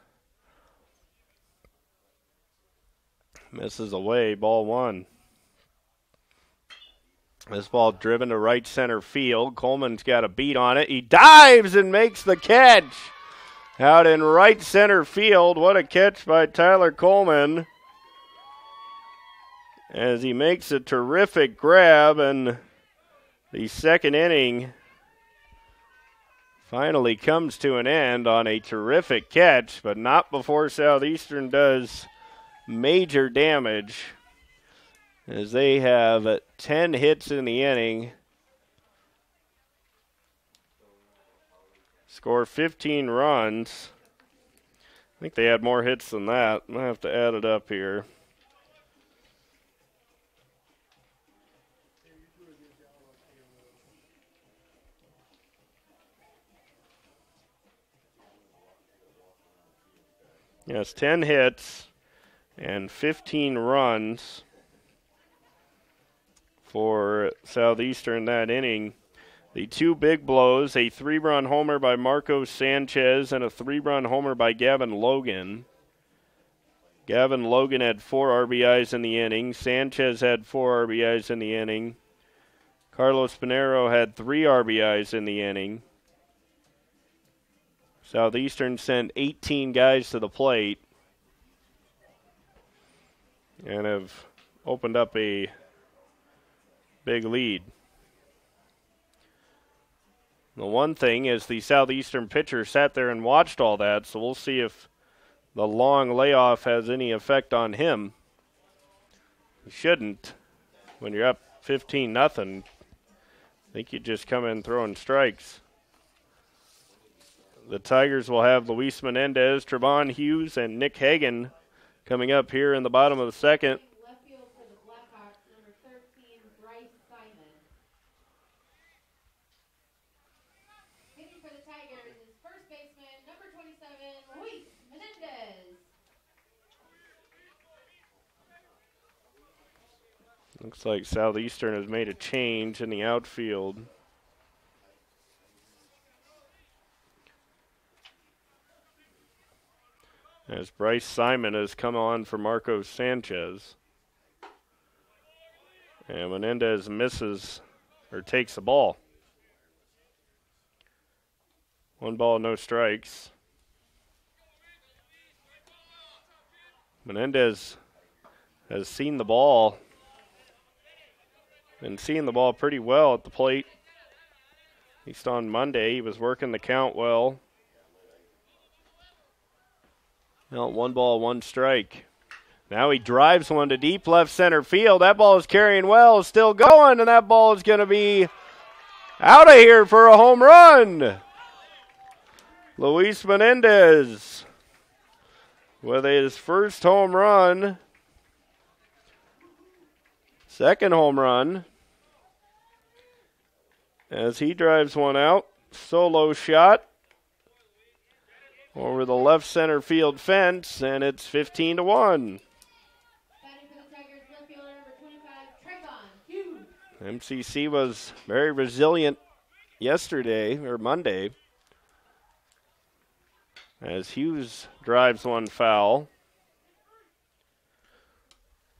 Misses away, ball 1. This ball driven to right center field. Coleman's got a beat on it. He dives and makes the catch. Out in right center field. What a catch by Tyler Coleman. as he makes a terrific grab, and the second inning finally comes to an end on a terrific catch, but not before Southeastern does major damage, as they have 10 hits in the inning, score 15 runs. I think they had more hits than that. I'm going to have to add it up here. Yes, 10 hits and 15 runs for Southeastern that inning. The two big blows, a 3-run homer by Marco Sanchez and a 3-run homer by Gavin Logan. Gavin Logan had 4 RBIs in the inning. Sanchez had 4 RBIs in the inning. Carlos Pinero had 3 RBIs in the inning. Southeastern sent 18 guys to the plate and have opened up a big lead. The one thing is the Southeastern pitcher sat there and watched all that, so we'll see if the long layoff has any effect on him. It shouldn't. When you're up 15-0, I think you just come in throwing strikes. The Tigers will have Luis Menendez, Trevon Hughes, and Nick Hagan coming up here in the bottom of the second. Left field for the Blackhawks, number 13, Bryce Simon. Hitting for the Tigers is first baseman, number 27, Luis Menendez. Looks like Southeastern has made a change in the outfield. As Bryce Simon has come on for Marco Sanchez. And Menendez misses or takes the ball. 1 ball, no strikes. Menendez has seen the ball and seen the ball pretty well at the plate. At least on Monday, he was working the count well. Now 1 ball, 1 strike. Now he drives one to deep left center field. That ball is carrying well, still going, and that ball is going to be out of here for a home run. Luis Menendez with his first home run. Second home run. As he drives one out. Solo shot over the left center field fence, and it's 15-1. Batting for the Tigers, left fielder, number 25, Trevon Hughes. MCC was very resilient yesterday, or Monday, as Hughes drives one foul.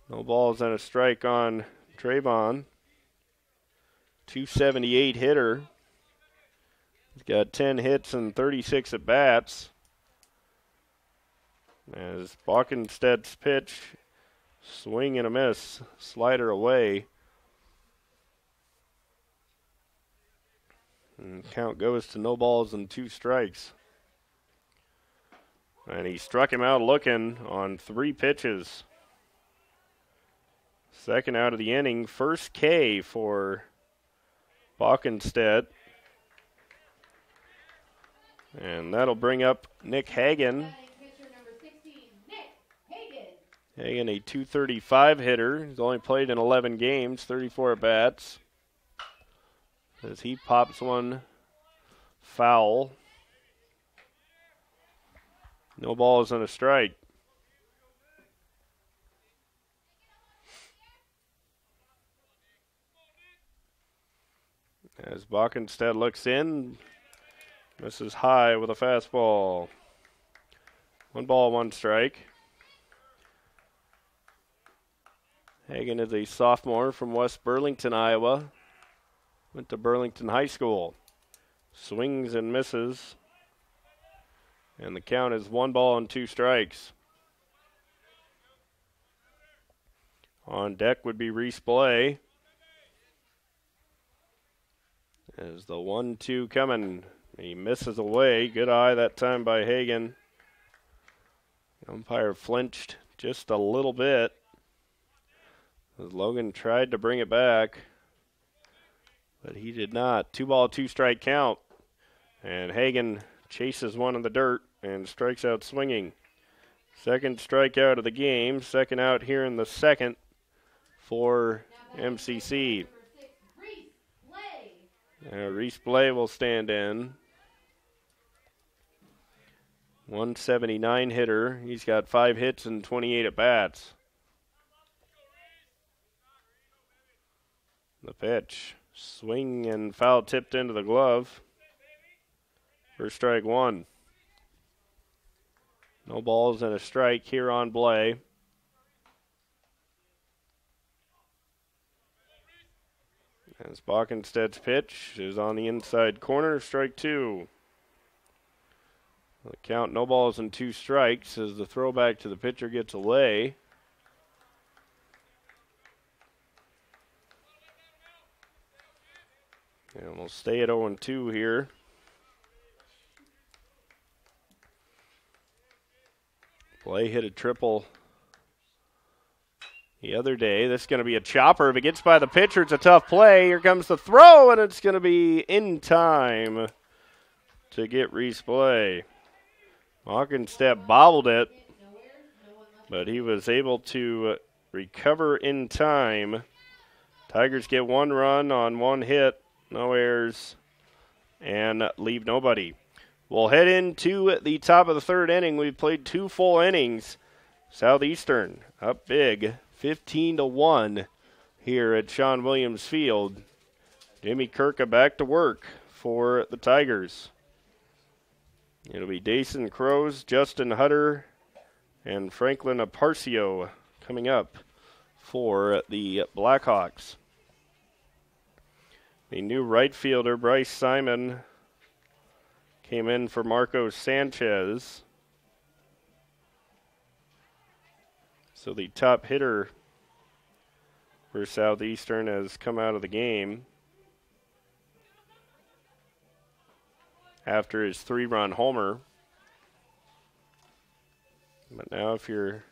No balls and a strike on Trayvon. 278 hitter. He's got 10 hits and 36 at-bats. As Balkensted's pitch, swing and a miss, slider away. And count goes to no balls and 2 strikes. And he struck him out looking on 3 pitches. Second out of the inning, first K for Balkenstedt. And that'll bring up Nick Hagan. Hagan, a 235 hitter. He's only played in 11 games, 34 at-bats. As he pops one foul. No balls and a strike. As Balkenstedt looks in, misses high with a fastball. 1 ball, 1 strike. Hagan is a sophomore from West Burlington, Iowa. Went to Burlington High School. Swings and misses. And the count is 1 ball and 2 strikes. On deck would be Reese Blay. As the 1-2 coming. He misses away. Good eye that time by Hagen. The umpire flinched just a little bit as Logan tried to bring it back, but he did not. 2-ball, 2-strike count. And Hagen chases one in the dirt and strikes out swinging. Second strikeout of the game. Second out here in the second for MCC. Reese Blay will stand in. 179 hitter. He's got 5 hits and 28 at-bats. The pitch. Swing and foul tipped into the glove. First strike one. No balls and a strike here on Blay. As Balkensted's pitch is on the inside corner, strike two. The count, no balls and 2 strikes as the throwback to the pitcher gets a lay. And we'll stay at 0-2 here. Blay hit a triple the other day. This is going to be a chopper. If it gets by the pitcher, it's a tough play. Here comes the throw, and it's going to be in time to get Reese Blay. Balkensted bobbled it, but he was able to recover in time. Tigers get 1 run on 1 hit, no errors, and leave nobody. We'll head into the top of the third inning. We've played 2 full innings. Southeastern up big, 15-1 here at Sean Williams Field. Jimmy Kirka back to work for the Tigers. It'll be Dason Crows, Justin Hutter, and Franklin Aparcio coming up for the Blackhawks. The new right fielder, Bryce Simon, came in for Marco Sanchez. So the top hitter for Southeastern has come out of the game after his 3-run homer. But now if you're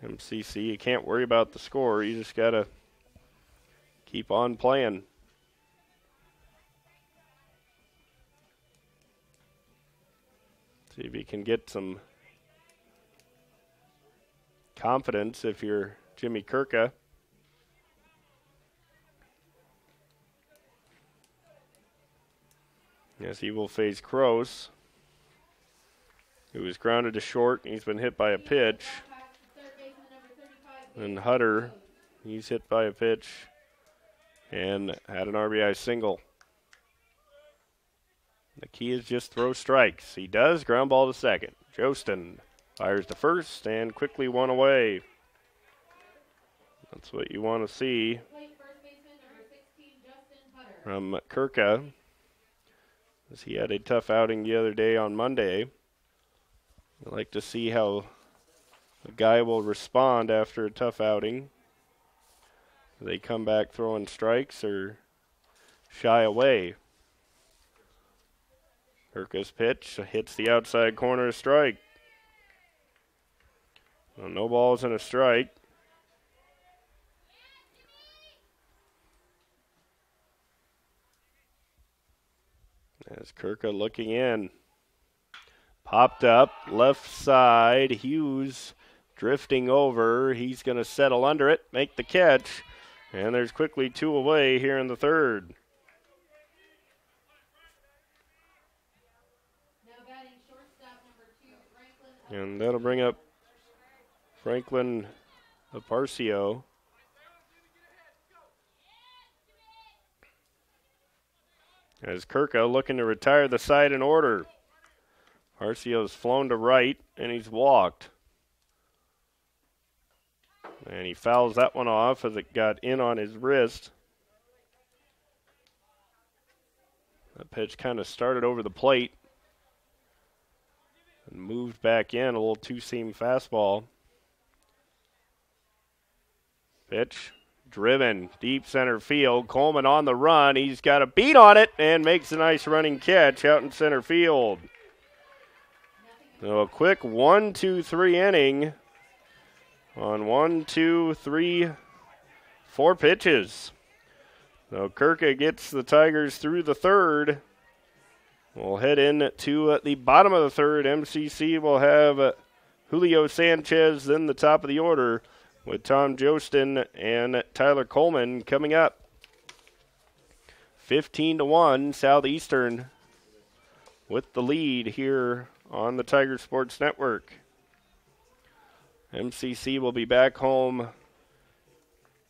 MCC, you can't worry about the score. You just got to keep on playing. See if you can get some confidence if you're Jimmy Kirka. Yes, he will face Crows, who was grounded to short. He's been hit by a pitch. And Hutter, he's hit by a pitch and had an RBI single. The key is just throw strikes. He does. Ground ball to second. Jostin fires to first and quickly one away. That's what you want to see from Kirka, as he had a tough outing the other day on Monday. I'd like to see how a guy will respond after a tough outing. Do they come back throwing strikes or shy away? Kirka's pitch hits the outside corner, strike. Well, no balls and a strike. As Kirka looking in. Popped up, left side. Hughes drifting over. He's going to settle under it, make the catch. And there's quickly 2 away here in the third. And that'll bring up Franklin Aparcio. As Kirka looking to retire the side in order. Aparcio's flown to right, and he's walked. And he fouls that one off as it got in on his wrist. The pitch kind of started over the plate and moved back in, a little two-seam fastball. Pitch driven deep center field. Coleman on the run. He's got a beat on it and makes a nice running catch out in center field. So a quick 1-2-3 inning on 1, 2, 3, 4 pitches. So Kirka gets the Tigers through the third. We'll head in to the bottom of the third. MCC will have Julio Sanchez, then the top of the order with Tom Jostin and Tyler Coleman coming up. 15-1, Southeastern with the lead here on the Tiger Sports Network. MCC will be back home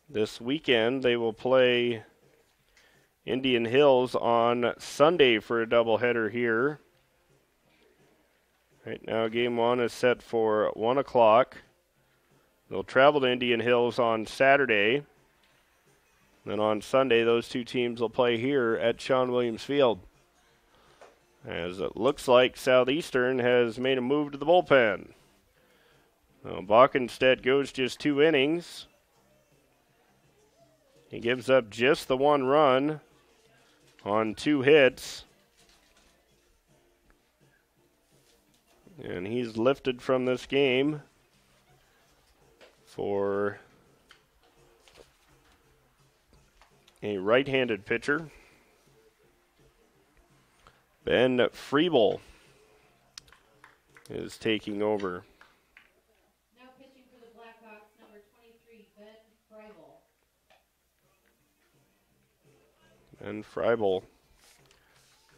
this weekend. They will play Indian Hills on Sunday for a doubleheader here. Right now, game one is set for 1 o'clock. They'll travel to Indian Hills on Saturday. Then on Sunday, those two teams will play here at Sean Williams Field. As it looks like Southeastern has made a move to the bullpen. So Balkenstedt goes just 2 innings. He gives up just the 1 run on 2 hits. And he's lifted from this game for a right-handed pitcher. Ben Freeble is taking over. Now pitching for the Blackhawks, number 23, Ben Freibel. Ben Freibel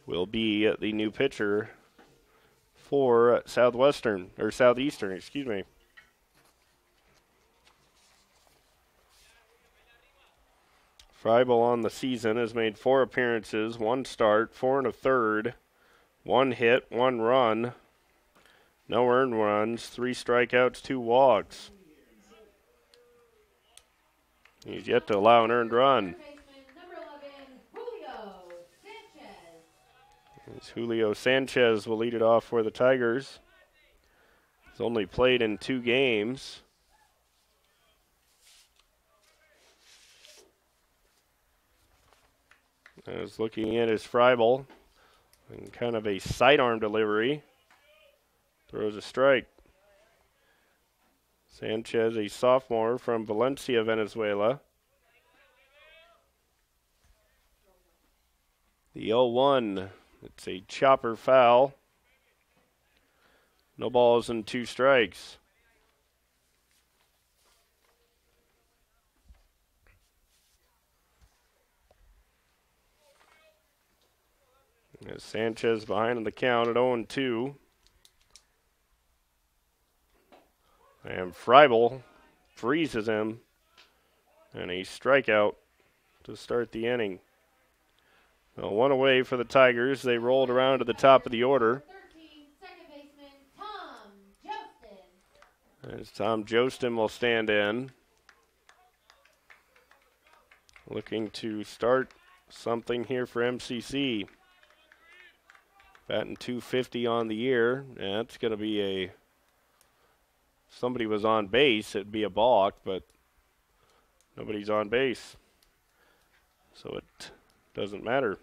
will be the new pitcher for Southeastern. Freibel on the season has made 4 appearances, 1 start, 4 1/3, 1 hit, 1 run, no earned runs, 3 strikeouts, 2 walks. He's yet to allow an earned run. Number 11, Julio Sanchez. As Julio Sanchez will lead it off for the Tigers. He's only played in 2 games. As looking at his Freibel, and kind of a sidearm delivery. Throws a strike. Sanchez, a sophomore from Valencia, Venezuela. The 0-1, it's a chopper foul. No balls and 2 strikes. As Sanchez behind in the count at 0-2. And Freibel freezes him. And a strikeout to start the inning. Well, 1 away for the Tigers. They rolled around to the top of the order. 13, second baseman, Tom Jostin. As Tom Jostin will stand in. Looking to start something here for MCC. Batting .250 on the year. And that's going to be a... Somebody was on base, it'd be a balk, but nobody's on base. So it doesn't matter.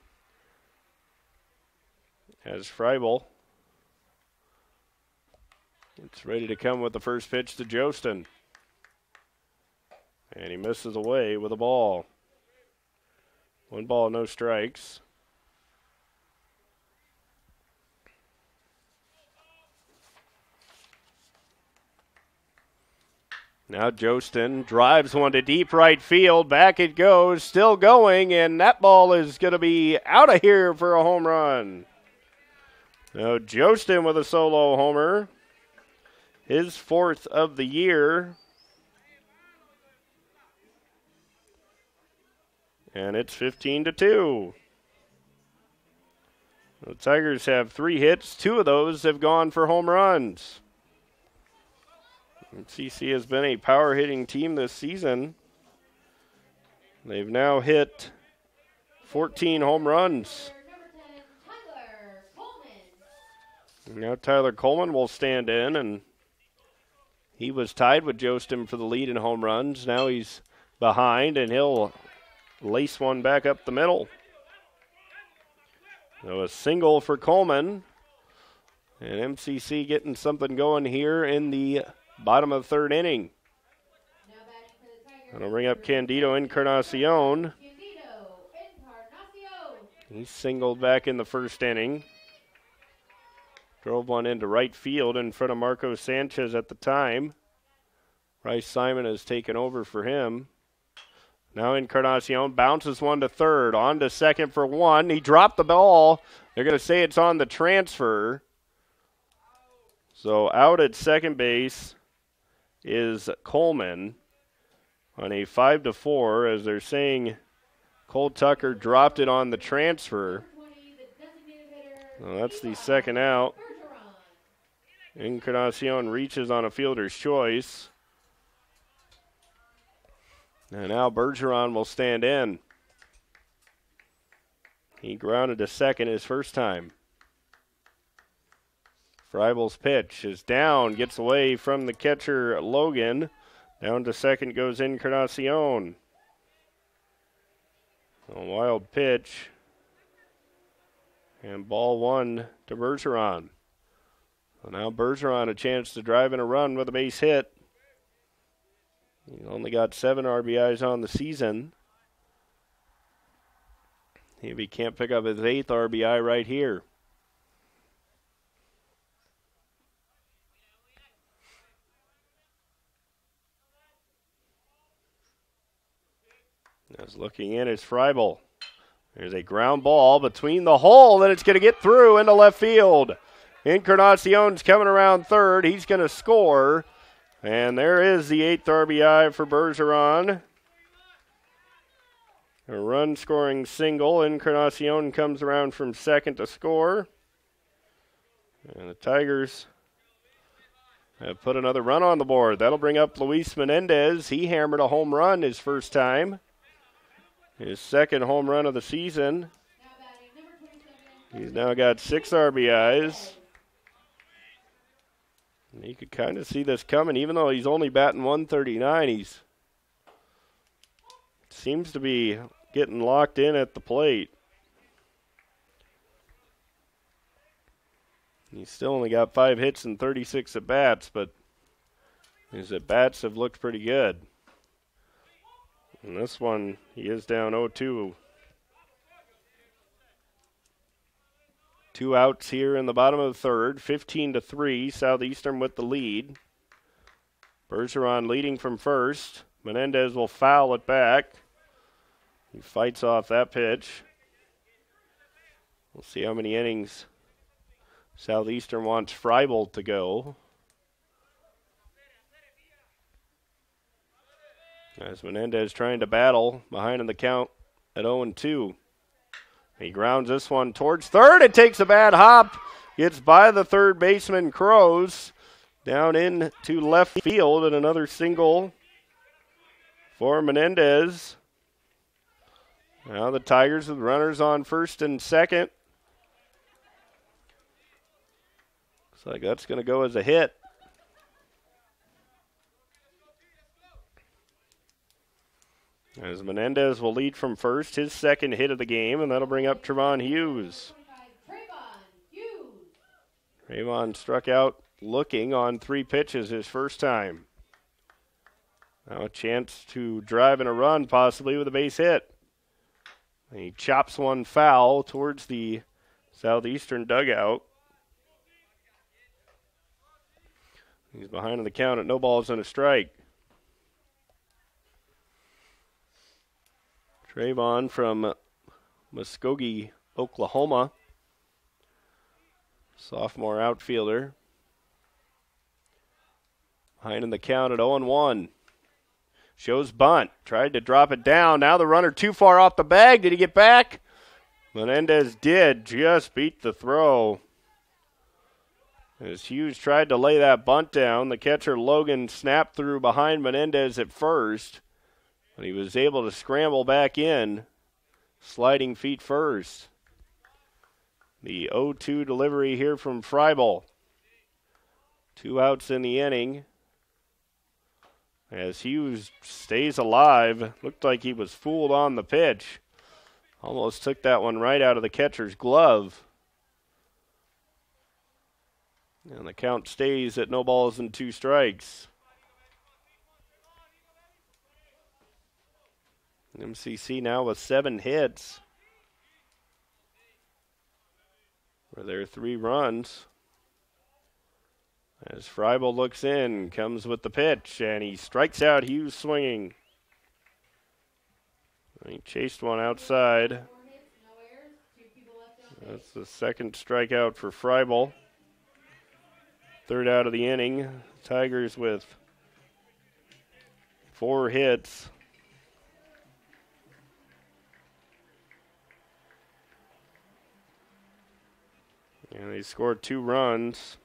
As Freibel, it's ready to come with the first pitch to Jostin. And he misses away with a ball. 1 ball, no strikes. Now Jostin drives one to deep right field. Back it goes, still going, and that ball is going to be out of here for a home run. Now Jostin with a solo homer. His 4th of the year. And it's 15-2. The Tigers have 3 hits. 2 of those have gone for home runs. MCC has been a power hitting team this season. They've now hit 14 home runs. Number 10, Tyler Coleman. Now Tyler Coleman will stand in, and he was tied with Jostin for the lead in home runs. Now he's behind, and he'll lace one back up the middle. So a single for Coleman. And MCC getting something going here in the bottom of the third inning. That'll bring up Candido Encarnacion. He singled back in the first inning. Drove one into right field in front of Marco Sanchez at the time. Bryce Simon has taken over for him. Now Encarnacion bounces one to third. On to second for one. He dropped the ball. They're going to say it's on the transfer. So out at second base is Coleman on a 5-4, as they're saying Cole Tucker dropped it on the transfer. Well, that's the second out. Encarnacion reaches on a fielder's choice. And now Bergeron will stand in. He grounded to second his first time. Freibel's pitch is down, gets away from the catcher Logan. Down to second goes Encarnacion. A wild pitch. And ball one to Bergeron. So now Bergeron a chance to drive in a run with a base hit. He only got 7 RBIs on the season. If he can't pick up his 8th RBI right here. As looking in is Freibel. There's a ground ball between the hole, and it's going to get through into left field. Encarnacion's coming around third. He's going to score. And there is the 8th RBI for Bergeron. A run-scoring single. Encarnacion comes around from second to score. And the Tigers have put another run on the board. That'll bring up Luis Menendez. He hammered a home run his first time. His second home run of the season. He's now got 6 RBIs. And you could kind of see this coming, even though he's only batting 139. He seems to be getting locked in at the plate. He's still only got 5 hits and 36 at-bats, but his at-bats have looked pretty good. And this one, he is down 0-2. 2 outs here in the bottom of the third. 15-3, Southeastern with the lead. Bergeron leading from first. Menendez will foul it back. He fights off that pitch. We'll see how many innings Southeastern wants Freibel to go. As Menendez trying to battle behind in the count at 0-2. He grounds this one towards third. It takes a bad hop. Gets by the third baseman, Crows. Down into left field, and another single for Menendez. Now the Tigers with runners on first and second. Looks like that's going to go as a hit. As Menendez will lead from first, his second hit of the game, and that'll bring up Trevon Hughes. Trevon struck out looking on 3 pitches his first time. Now a chance to drive in a run, possibly with a base hit. He chops one foul towards the Southeastern dugout. He's behind in the count at 0 balls and a strike. Trayvon from Muskogee, Oklahoma. Sophomore outfielder. Behind in the count at 0-1. Shows bunt. Tried to drop it down. Now the runner too far off the bag. Did he get back? Menendez did. Just beat the throw. As Hughes tried to lay that bunt down, the catcher Logan snapped through behind Menendez at first. But he was able to scramble back in, sliding feet first. The 0-2 delivery here from Freibel. 2 outs in the inning. as Hughes stays alive. Looked like he was fooled on the pitch. Almost took that one right out of the catcher's glove. And the count stays at 0 balls and 2 strikes. MCC now with 7 hits for their 3 runs. As Freibel looks in, comes with the pitch, and he strikes out Hughes swinging. He chased one outside. That's the second strikeout for Freibel. 3rd out of the inning. Tigers with 4 hits. And they scored 2 runs.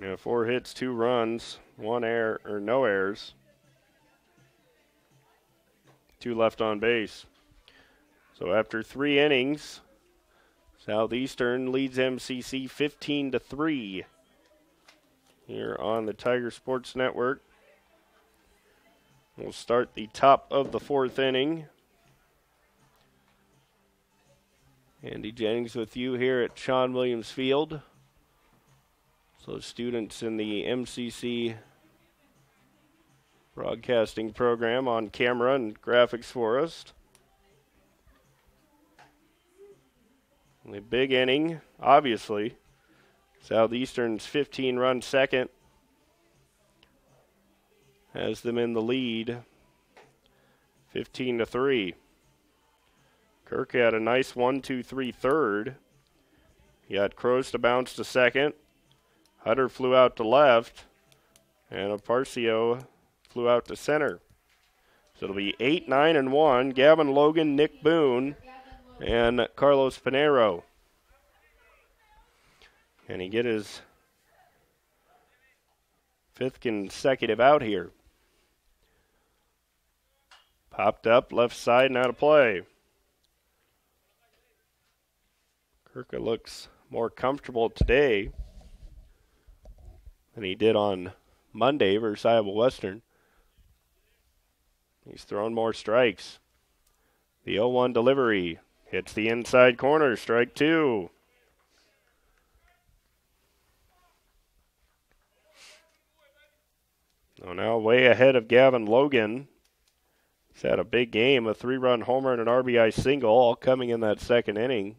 Yeah, 4 hits, 2 runs, 1 error, or no errors. 2 left on base. So after 3 innings, Southeastern leads MCC 15-3 here on the Tiger Sports Network. We'll start the top of the 4th inning. Andy Jennings with you here at Sean Williams Field. So students in the MCC broadcasting program on camera and graphics for us. The big inning, obviously. Southeastern's 15-run second has them in the lead, 15-3. Kirk had a nice 1-2-3 third. He had Crows to bounce to second. Hutter flew out to left, and Aparcio flew out to center. So it'll be 8-9-1. Gavin Logan, Nick Boone, and Carlos Pinero. Can he get his 5th consecutive out here? Popped up, left side, and out of play. Kirka looks more comfortable today than he did on Monday versus Iowa Western. He's thrown more strikes. The 0-1 delivery hits the inside corner, strike 2. So now way ahead of Gavin Logan. He's had a big game, a 3-run homer and an RBI single, all coming in that 2nd inning.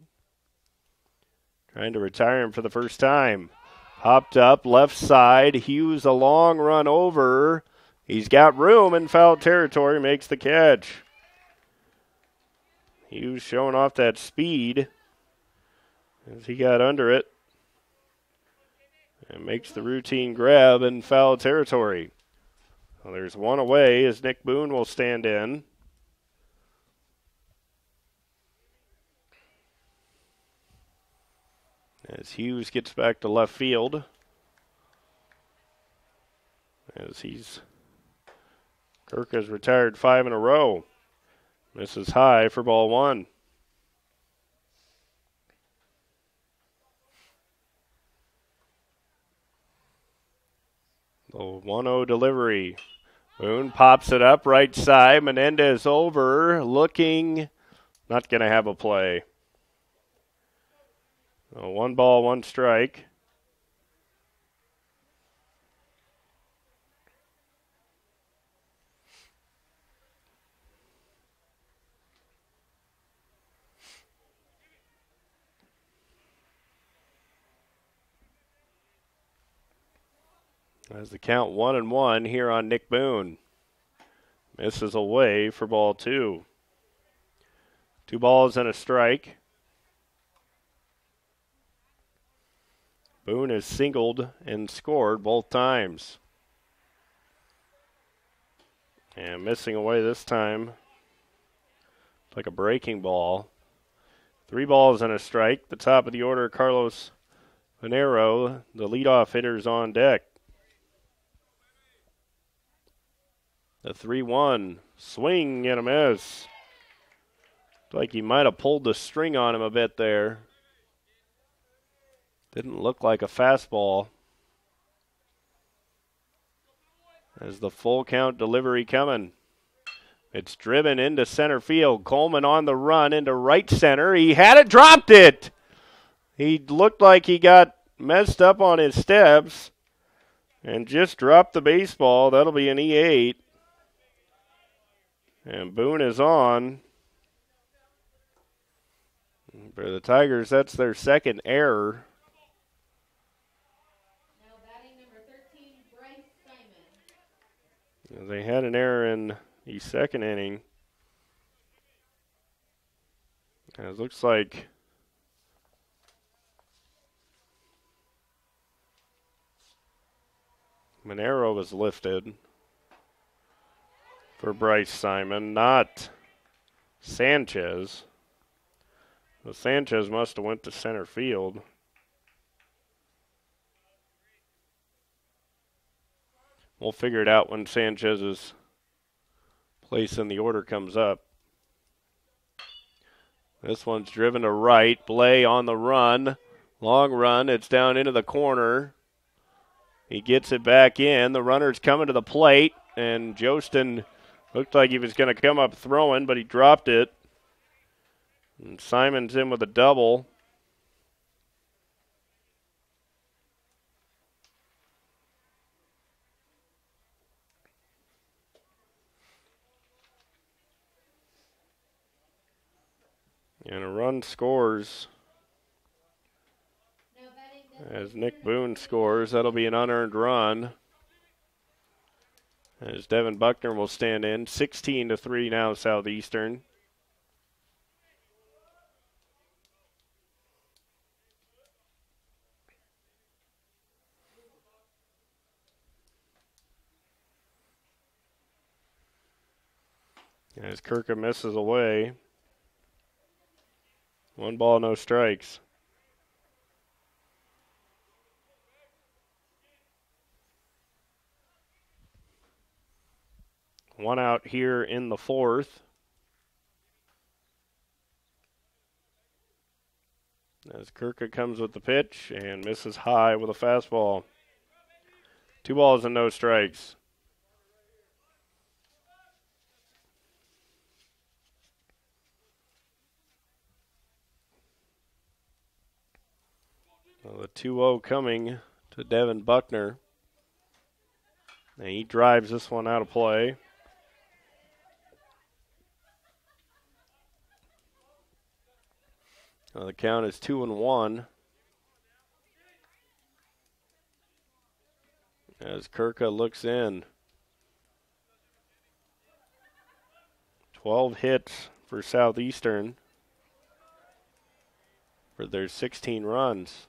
Trying to retire him for the first time. Hopped up, left side. Hughes a long run over. He's got room in foul territory, makes the catch. Hughes showing off that speed as he got under it. And makes the routine grab in foul territory. Well, there's one away as Nick Boone will stand in. As Hughes gets back to left field. As Kirk has retired 5 in a row. Misses high for ball 1. The 1-0 delivery. Boone pops it up right side. Menendez over, looking, not going to have a play. 1 ball, 1 strike. As the count 1-1 here on Nick Boone. Misses away for ball 2. 2 balls and a strike. Boone has singled and scored both times. And missing away this time. It's like a breaking ball. 3 balls and a strike. The top of the order, Carlos Pinero, the leadoff hitter's on deck. The 3-1 swing and a miss. Like he might have pulled the string on him a bit there. Didn't look like a fastball. As the full count delivery coming. It's driven into center field. Coleman on the run into right center. He had it, dropped it. He looked like he got messed up on his steps and just dropped the baseball. That'll be an E8. And Boone is on. For the Tigers, that's their second error. Now batting number 13, Bryce Simon. They had an error in the second inning. And it looks like Monero was lifted for Bryce Simon, not Sanchez. Well, Sanchez must have went to center field. We'll figure it out when Sanchez's place in the order comes up. This one's driven to right. Blay on the run. Long run. It's down into the corner. He gets it back in. The runner's coming to the plate, and Jostin looked like he was going to come up throwing, but he dropped it. And Simon's in with a double. And a run scores as Nick Boone scores. That'll be an unearned run. As Devin Buckner will stand in. 16-3 now, Southeastern. As Kirka misses away. 1 ball, no strikes. One out here in the fourth. As Kirka comes with the pitch and misses high with a fastball. 2 balls and no strikes. Well, the 2-0 coming to Devin Buckner. And he drives this one out of play. Well, the count is 2-1. As Kirka looks in. 12 hits for Southeastern for their 16 runs.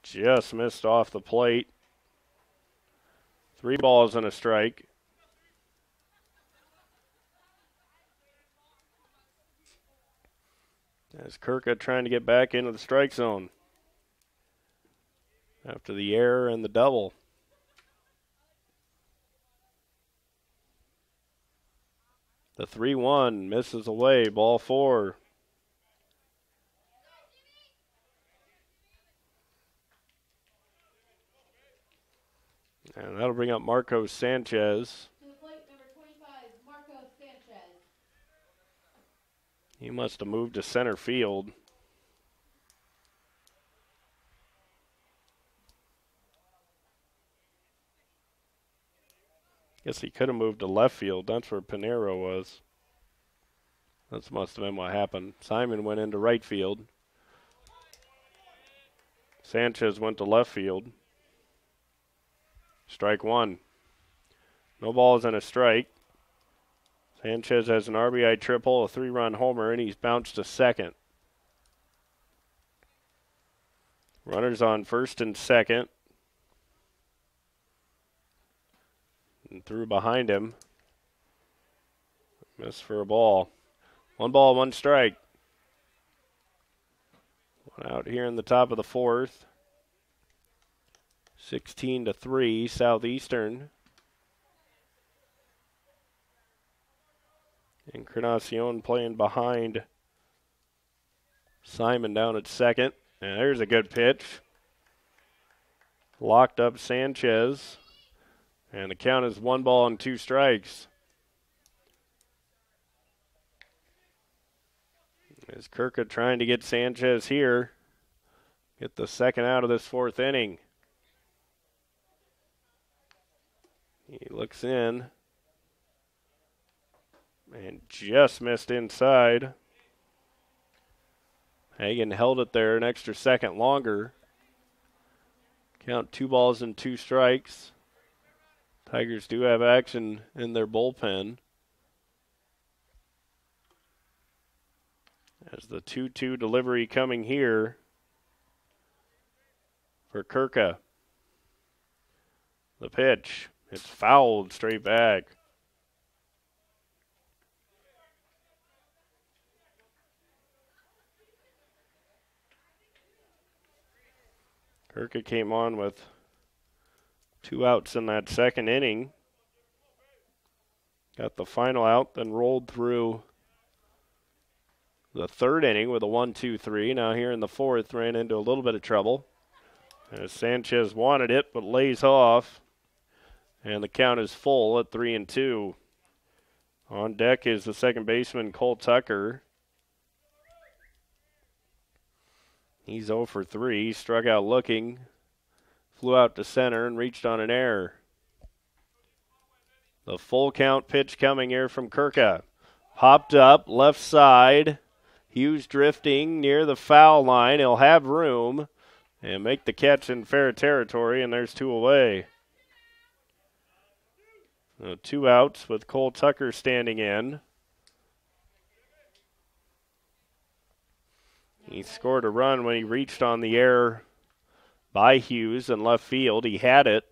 Just missed off the plate. 3 balls and a strike. As Kirka trying to get back into the strike zone after the error and the double. The 3-1 misses away, ball 4. And that'll bring up Marco Sanchez. To the plate, number 25, Marco Sanchez. He must have moved to center field. Guess he could have moved to left field. That's where Pinero was. That must have been what happened. Simon went into right field. Sanchez went to left field. Strike 1. No balls and a strike. Sanchez has an RBI triple, a 3-run homer, and he's bounced to second. Runners on first and second. And threw behind him. Missed for a ball. 1 ball, 1 strike. One out here in the top of the fourth. 16-3, Southeastern. Encarnacion playing behind Simon down at second. And there's a good pitch. Locked up Sanchez. And the count is 1-2 strikes. Is Kirka trying to get Sanchez here. Get the second out of this fourth inning. He looks in. And just missed inside. Hagen held it there an extra second longer. Count 2-2 strikes. Tigers do have action in their bullpen. As the 2-2 delivery coming here for Kirka. The pitch. It's fouled straight back. Kirka came on with 2 outs in that second inning. Got the final out, then rolled through the third inning with a 1-2-3. Now here in the fourth, ran into a little bit of trouble. As Sanchez wanted it, but lays off. And the count is full at 3-2. On deck is the second baseman, Cole Tucker. He's 0 for 3. Struck out looking. Flew out to center and reached on an error. The full count pitch coming here from Kirka. Popped up, left side. Hughes drifting near the foul line. He'll have room and make the catch in fair territory, and there's 2 away. 2 outs with Cole Tucker standing in. He scored a run when he reached on the error by Hughes in left field. He had it.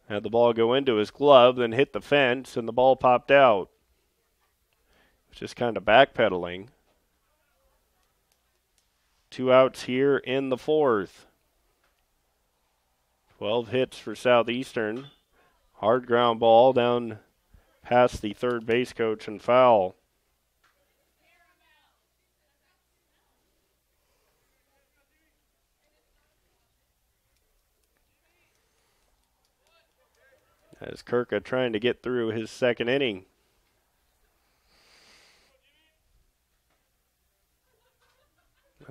Had the ball go into his glove, then hit the fence, and the ball popped out. Just kind of backpedaling. 2 outs here in the fourth. 12 hits for Southeastern. Hard ground ball down past the third base coach and foul. As Kirka trying to get through his second inning.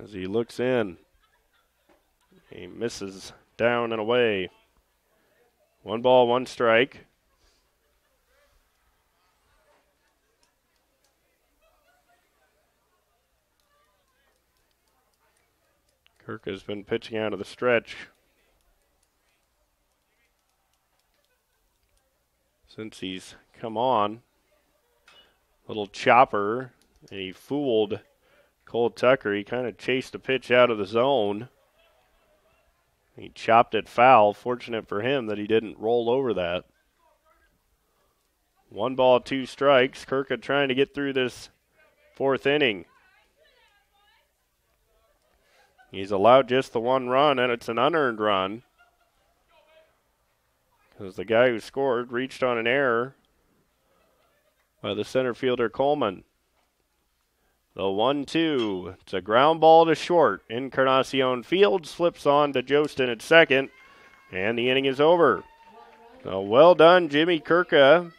As he looks in, he misses down and away. 1-1 strike. Kirka's been pitching out of the stretch since he's come on. Little chopper, and he fooled Cole Tucker. He kind of chased a pitch out of the zone. He chopped it foul. Fortunate for him that he didn't roll over that. 1-2 strikes. Kirka trying to get through this fourth inning. He's allowed just the 1 run, and it's an unearned run, because the guy who scored reached on an error by the center fielder Coleman. The 1-2. It's a ground ball to short. Encarnacion Field slips on to Jostin at second, and the inning is over. So well done, Jimmy Kirka,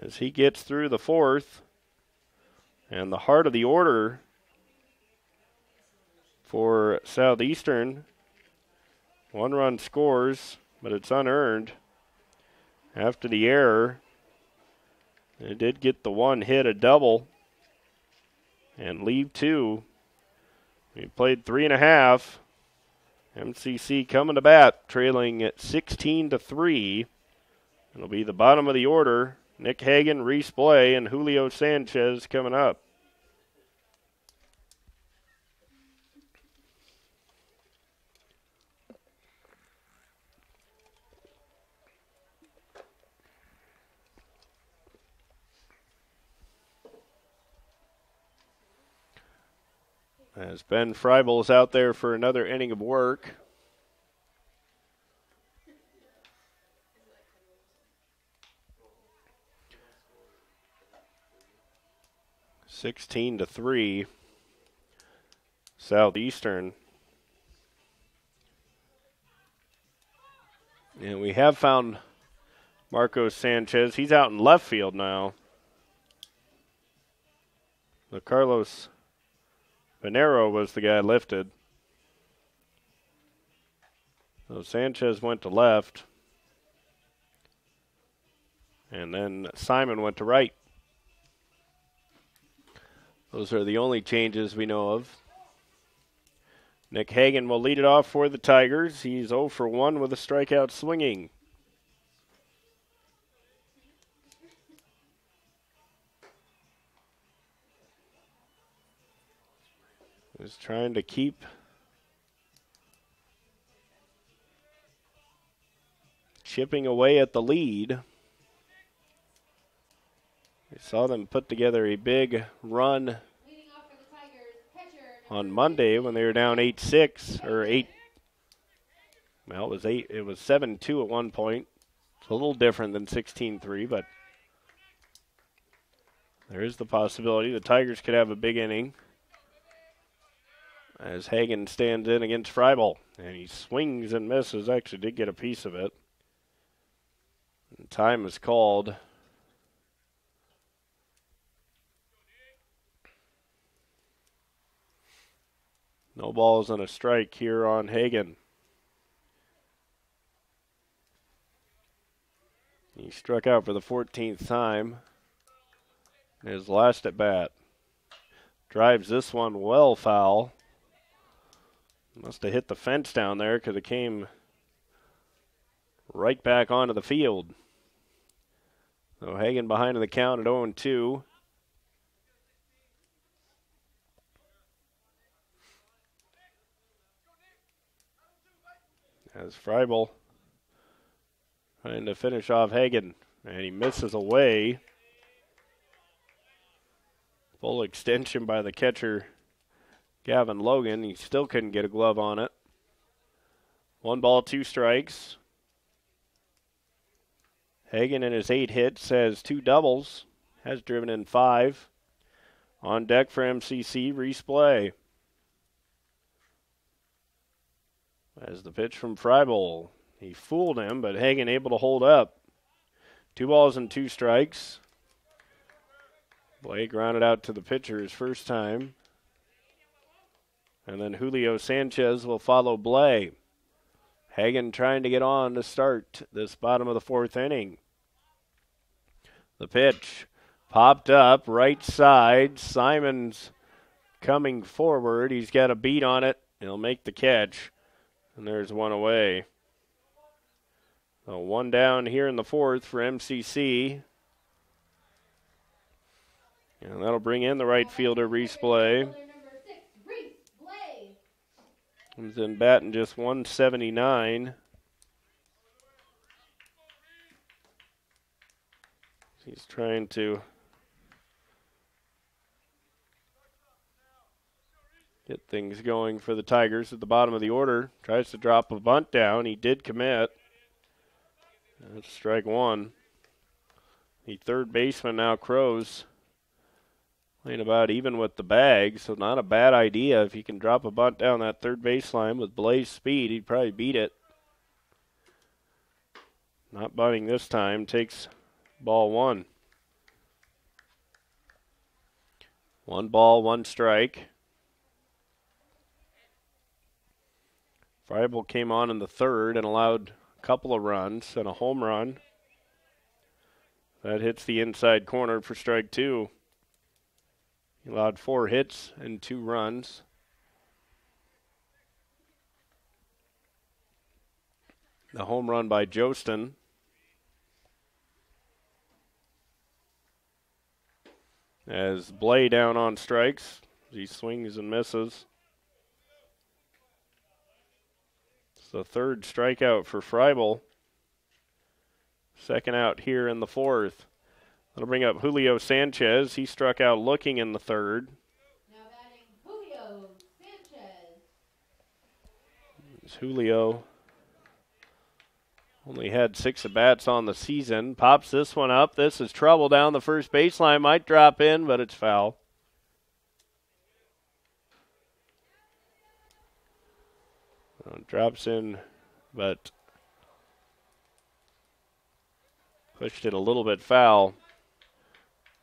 as he gets through the fourth. And the heart of the order for Southeastern. 1 run scores, but it's unearned after the error. It did get the 1 hit, a double, and leave 2. We played 3.5. MCC coming to bat, trailing at 16-3. It'll be the bottom of the order. Nick Hagan, Reese Blay, and Julio Sanchez coming up. As Ben Freibel's out there for another inning of work. 16-3. Southeastern. And we have found Marcos Sanchez. He's out in left field now. The Carlos Venero was the guy lifted. So Sanchez went to left. And then Simon went to right. Those are the only changes we know of. Nick Hagan will lead it off for the Tigers. He's 0 for 1 with a strikeout swinging. He's trying to keep chipping away at the lead. We saw them put together a big run on Monday when they were down 8-6 or 8. Well, it was 8. It was 7-2 at one point. It's a little different than 16-3, but there is the possibility the Tigers could have a big inning as Hagan stands in against Freibel, and he swings and misses. Actually did get a piece of it. And time is called. No balls and a strike here on Hagan. He struck out for the 14th time. His last at bat. Drives this one well foul. Must have hit the fence down there because it came right back onto the field. So Hagan behind in the count at 0-2. As Freibel trying to finish off Hagan, and he misses away. Full extension by the catcher, Gavin Logan. He still couldn't get a glove on it. 1 ball, 2 strikes. Hagan in his 8 hits has 2 doubles, has driven in 5. On deck for MCC, Reese Blay. As the pitch from Freibel. He fooled him, but Hagan able to hold up. 2 balls and 2 strikes. Blay grounded out to the pitcher his first time. And then Julio Sanchez will follow Blay. Hagan trying to get on to start this bottom of the 4th inning. The pitch popped up, right side. Simon's coming forward. He's got a beat on it. He'll make the catch. And there's one away. So 1 down here in the 4th for MCC. And that'll bring in the right fielder, Reese Blay. Comes in batting just 179. He's trying to get things going for the Tigers at the bottom of the order. Tries to drop a bunt down. He did commit. That's strike 1. The third baseman now, Crows, playing about even with the bag, so not a bad idea. If he can drop a bunt down that third baseline with Blaze speed, he'd probably beat it. Not bunting this time. Takes ball 1. 1 ball, 1 strike. Freibel came on in the 3rd and allowed a couple of runs and a home run. That hits the inside corner for strike 2. He allowed 4 hits and 2 runs. The home run by Jostin. As Blay down on strikes, he swings and misses. It's the 3rd strikeout for Freibel. 2nd out here in the 4th. That'll bring up Julio Sanchez. He struck out looking in the 3rd. Now batting Julio Sanchez. Julio only had 6 at-bats on the season. Pops this one up. This is trouble down the first baseline. Might drop in, but it's foul. Drops in, but pushed it a little bit foul.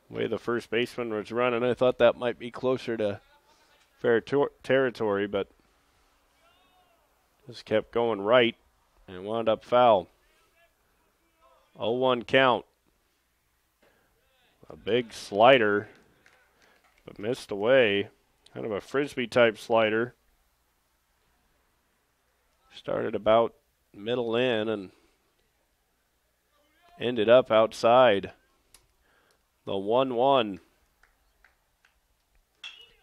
The way the first baseman was running, I thought that might be closer to fair territory, but just kept going right and wound up foul. 0-1 count. A big slider, but missed away. Kind of a frisbee type slider. Started about middle in and ended up outside. The 1-1.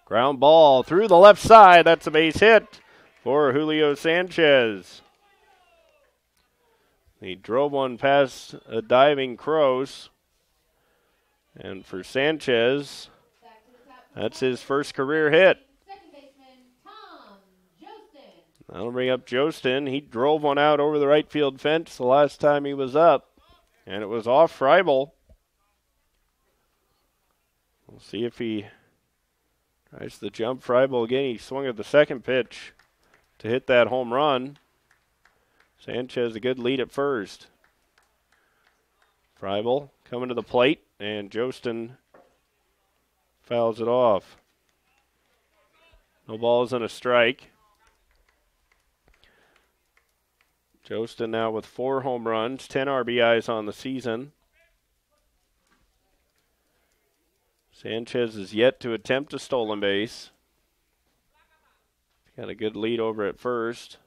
Ground ball through the left side. That's a base hit for Julio Sanchez. He drove one past a diving Crows. And for Sanchez, that's his first career hit. That'll bring up Jostin. He drove one out over the right field fence the last time he was up. And it was off Freibel. We'll see if he tries to jump Freibel again. He swung at the second pitch to hit that home run. Sanchez a good lead at first. Freibel coming to the plate, and Jostin fouls it off. No balls and a strike. Jostin now with 4 home runs, 10 RBIs on the season. Sanchez is yet to attempt a stolen base. Got a good lead over at first.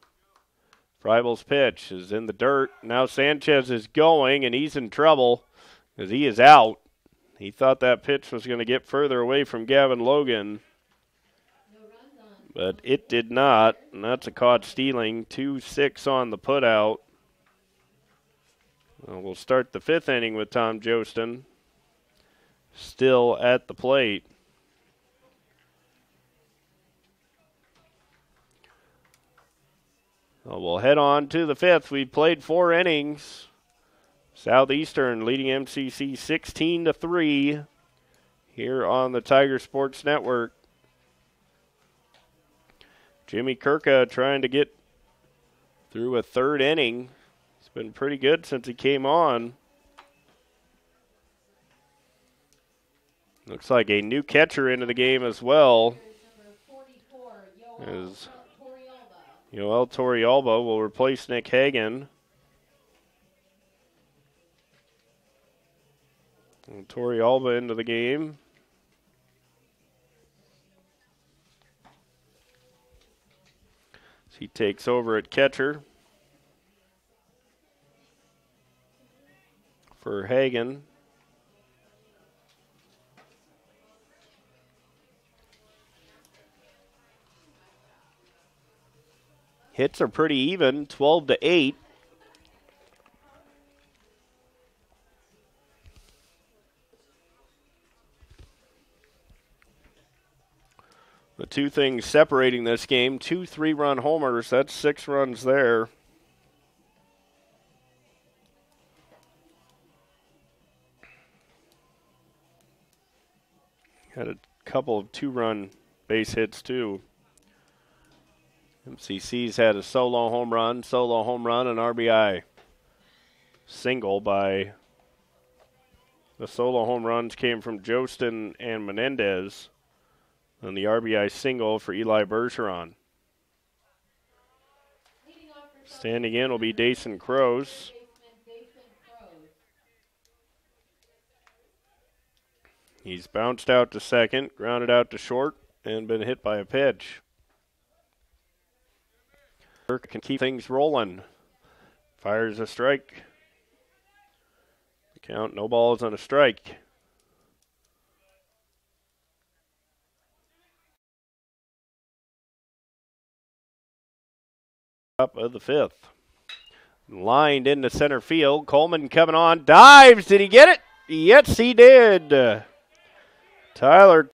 Freibel's pitch is in the dirt. Now Sanchez is going, and he's in trouble because he is out. He thought that pitch was going to get further away from Gavin Logan, but it did not, and that's a caught stealing. 2-6 on the putout. We'll start the 5th inning with Tom Jostin still at the plate. We'll head on to the 5th. We've played 4 innings. Southeastern leading MCC 16-3 here on the Tiger Sports Network. Jimmy Kirka trying to get through a 3rd inning. It's been pretty good since he came on. Looks like a new catcher into the game as well. As Yoel Torrealba will replace Nick Hagan. And Torrealba into the game. He takes over at catcher for Hagan. Hits are pretty even, 12-8. The two things separating this game, 2 3-run homers, that's 6 runs there. Had a couple of 2-run base hits too. MCC's had a solo home run, an RBI single by the solo home runs came from Jostin and Menendez, and the RBI single for Eli Bergeron. Standing in will be Dason Crows. He's bounced out to second, grounded out to short, and been hit by a pitch. Kirk can keep things rolling. Fires a strike. Count, no balls on a strike. Top of the 5th. Lined into center field. Coleman coming on. Dives. Did he get it? Yes, he did. Tyler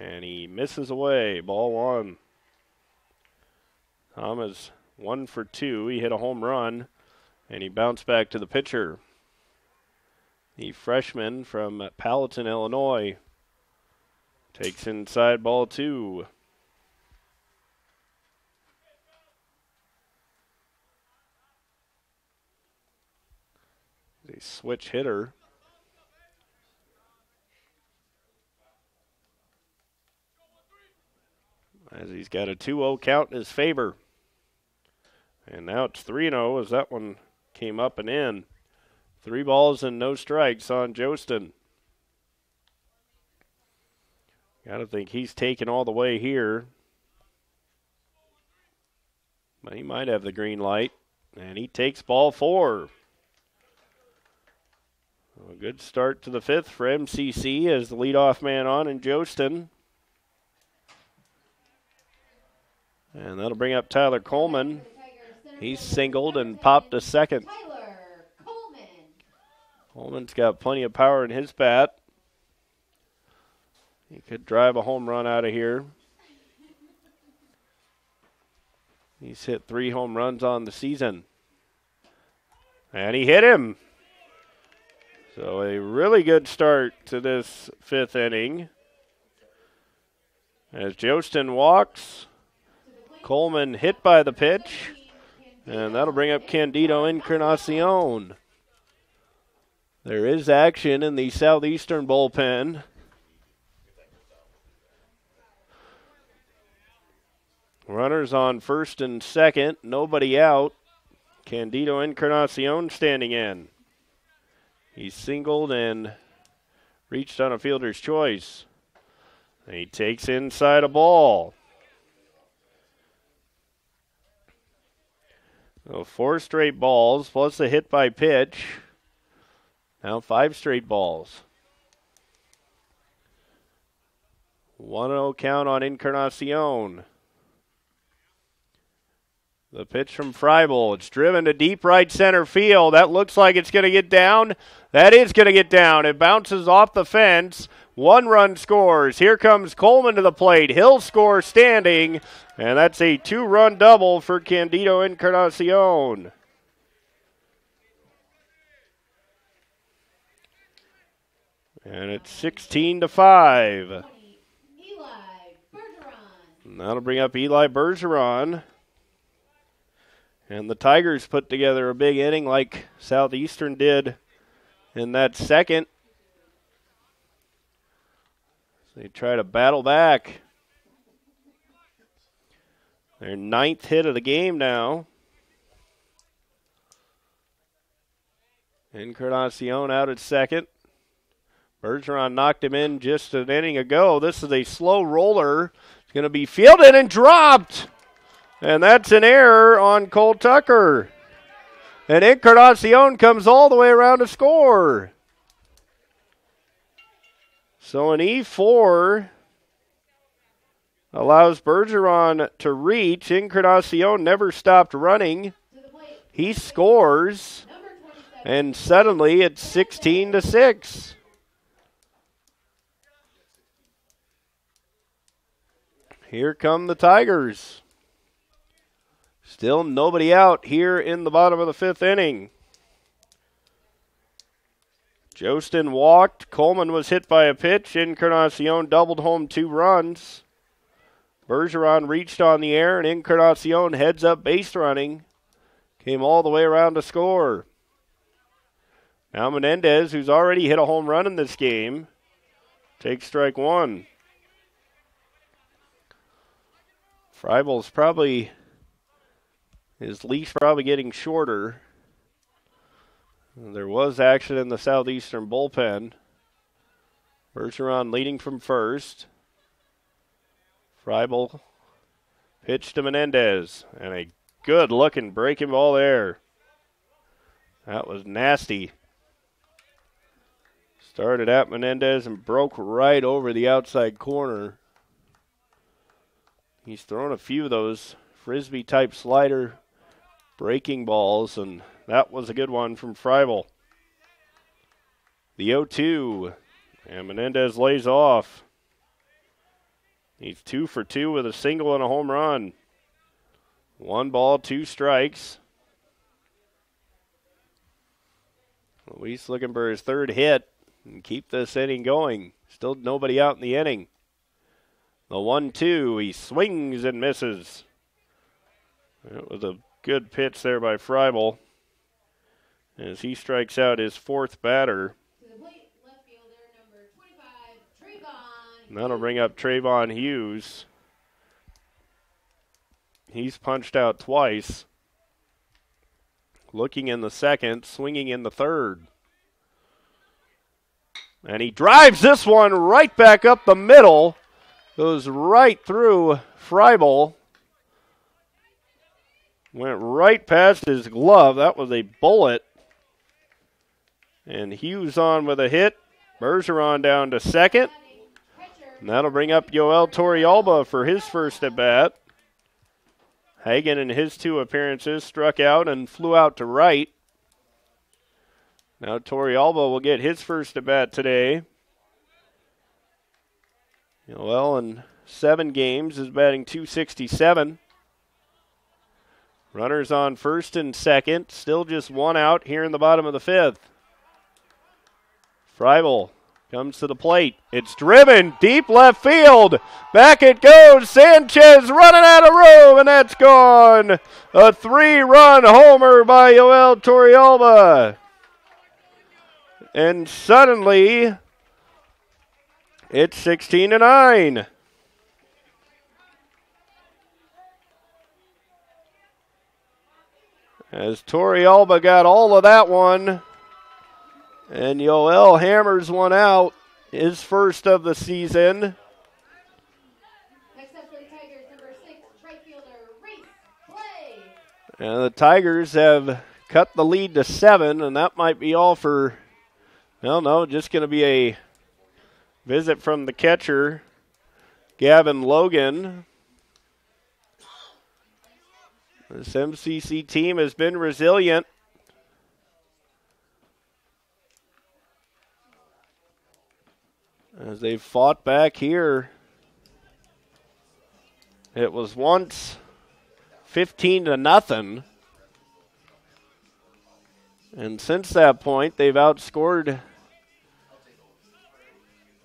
And he misses away. Ball one. Tom is 1 for 2. He hit a home run, and he bounced back to the pitcher. The freshman from Palatine, Illinois, takes inside ball 2. A switch hitter. As he's got a 2-0 count in his favor. And now it's 3-0 as that one came up and in. 3 balls and no strikes on Jostin. Gotta think he's taken all the way here. But he might have the green light. And he takes ball 4. A good start to the 5th for MCC as the leadoff man on in Jostin. And that'll bring up Tyler Coleman. He's singled and popped a second. Coleman's got plenty of power in his bat. He could drive a home run out of here. He's hit 3 home runs on the season. And he hit him. So a really good start to this 5th inning. As Jostin walks, Coleman hit by the pitch, and that'll bring up Candido Encarnacion. There is action in the Southeastern bullpen. Runners on first and second, nobody out. Candido Encarnacion standing in. He singled and reached on a fielder's choice. He takes inside a ball. So 4 straight balls plus a hit by pitch. Now 5 straight balls. 1-0 count on Encarnacion. The pitch from Freibel. It's driven to deep right center field. That looks like it's going to get down. That is going to get down. It bounces off the fence. 1 run scores. Here comes Coleman to the plate. He'll score standing. And that's a 2-run double for Candido Encarnacion. And it's 16-5. And that'll bring up Eli Bergeron. And the Tigers put together a big inning like Southeastern did in that second. So they try to battle back. Their 9th hit of the game now. Encarnacion out at second. Bergeron knocked him in just an inning ago. This is a slow roller. It's going to be fielded and dropped. And that's an error on Cole Tucker. And Encarnacion comes all the way around to score. So an E4 allows Bergeron to reach. Encarnacion never stopped running. He scores. And suddenly it's 16-6. Here come the Tigers. Still nobody out here in the bottom of the 5th inning. Jostin walked. Coleman was hit by a pitch. Encarnacion doubled home 2 runs. Bergeron reached on the air, and Encarnacion heads up base running. Came all the way around to score. Now Menendez, who's already hit a home run in this game, takes strike 1. Freibel's probably... his leash probably getting shorter. There was action in the Southeastern bullpen. Bergeron leading from first. Freibel pitch to Menendez. And a good-looking breaking ball there. That was nasty. Started at Menendez and broke right over the outside corner. He's thrown a few of those Frisbee-type slider breaking balls, and that was a good one from Freibel. The 0-2, and Menendez lays off. He's 2 for 2 with a single and a home run. 1 ball, 2 strikes. Luis looking for his 3rd hit and keep this inning going. Still nobody out in the inning. The 1-2, he swings and misses. That was a good pitch there by Freibel as he strikes out his 4th batter. To the plate, left fielder, number 25, Trayvon. And that'll bring up Trayvon Hughes. He's punched out twice. Looking in the 2nd, swinging in the 3rd. And he drives this one right back up the middle. Goes right through Freibel. Went right past his glove. That was a bullet. And Hughes on with a hit. Bergeron down to 2nd. And that'll bring up Yoel Torrealba for his first at-bat. Hagen in his 2 appearances struck out and flew out to right. Now Torrealba will get his first at-bat today. Yoel in 7 games is batting .267. Runners on 1st and 2nd. Still just 1 out here in the bottom of the 5th. Freibel comes to the plate. It's driven deep left field. Back it goes. Sanchez running out of room, and that's gone. A 3-run homer by Yoel Torrealba. And suddenly, it's 16-9. As Torrealba got all of that one. And Yoel hammers one out, his first of the season. Next up for the Tigers, number 6, right fielder, Reese Play. And the Tigers have cut the lead to 7, and that might be all for, well, no, just going to be a visit from the catcher, Gavin Logan. This MCC team has been resilient. As they've fought back here. It was once 15-0. And since that point, they've outscored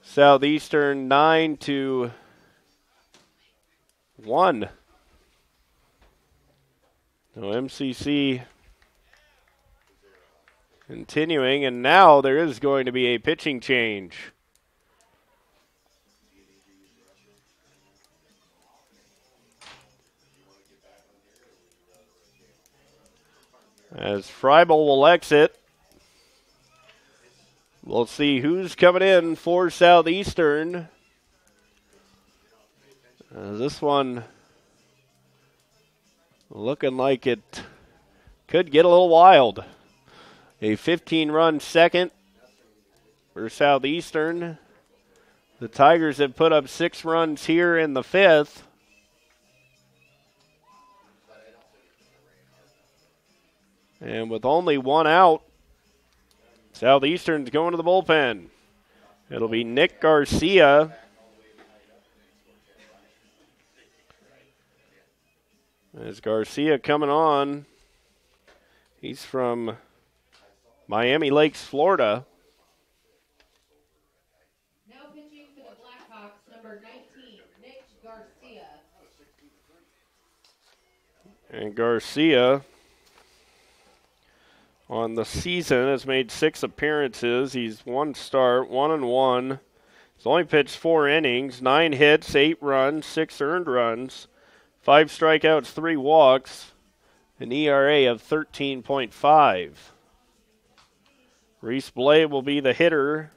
Southeastern 9-1. So MCC continuing, and now there is going to be a pitching change. As Freibel will exit, we'll see who's coming in for Southeastern. This one looking like it could get a little wild. A 15-run second for Southeastern. The Tigers have put up 6 runs here in the 5th. And with only 1 out, Southeastern's going to the bullpen. It'll be Nick Garcia. As Garcia coming on, he's from Miami Lakes, Florida. Now pitching for the Blackhawks, number 19, Nick Garcia. And Garcia on the season has made 6 appearances. He's 1 start, 1-1. He's only pitched 4 innings, 9 hits, 8 runs, 6 earned runs, 5 strikeouts, 3 walks, an ERA of 13.5. Reese Blay will be the hitter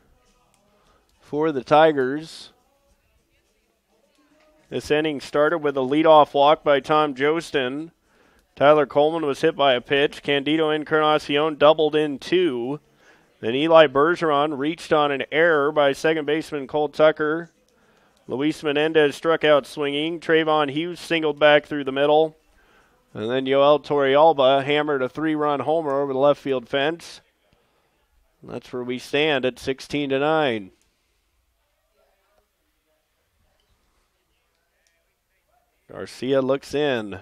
for the Tigers. This inning started with a leadoff walk by Tom Jostin. Tyler Coleman was hit by a pitch. Candido Encarnacion doubled in 2. Then Eli Bergeron reached on an error by second baseman Cole Tucker. Luis Menendez struck out swinging. Trayvon Hughes singled back through the middle. And then Yoel Torrealba hammered a 3-run homer over the left field fence. And that's where we stand at 16-9. Garcia looks in.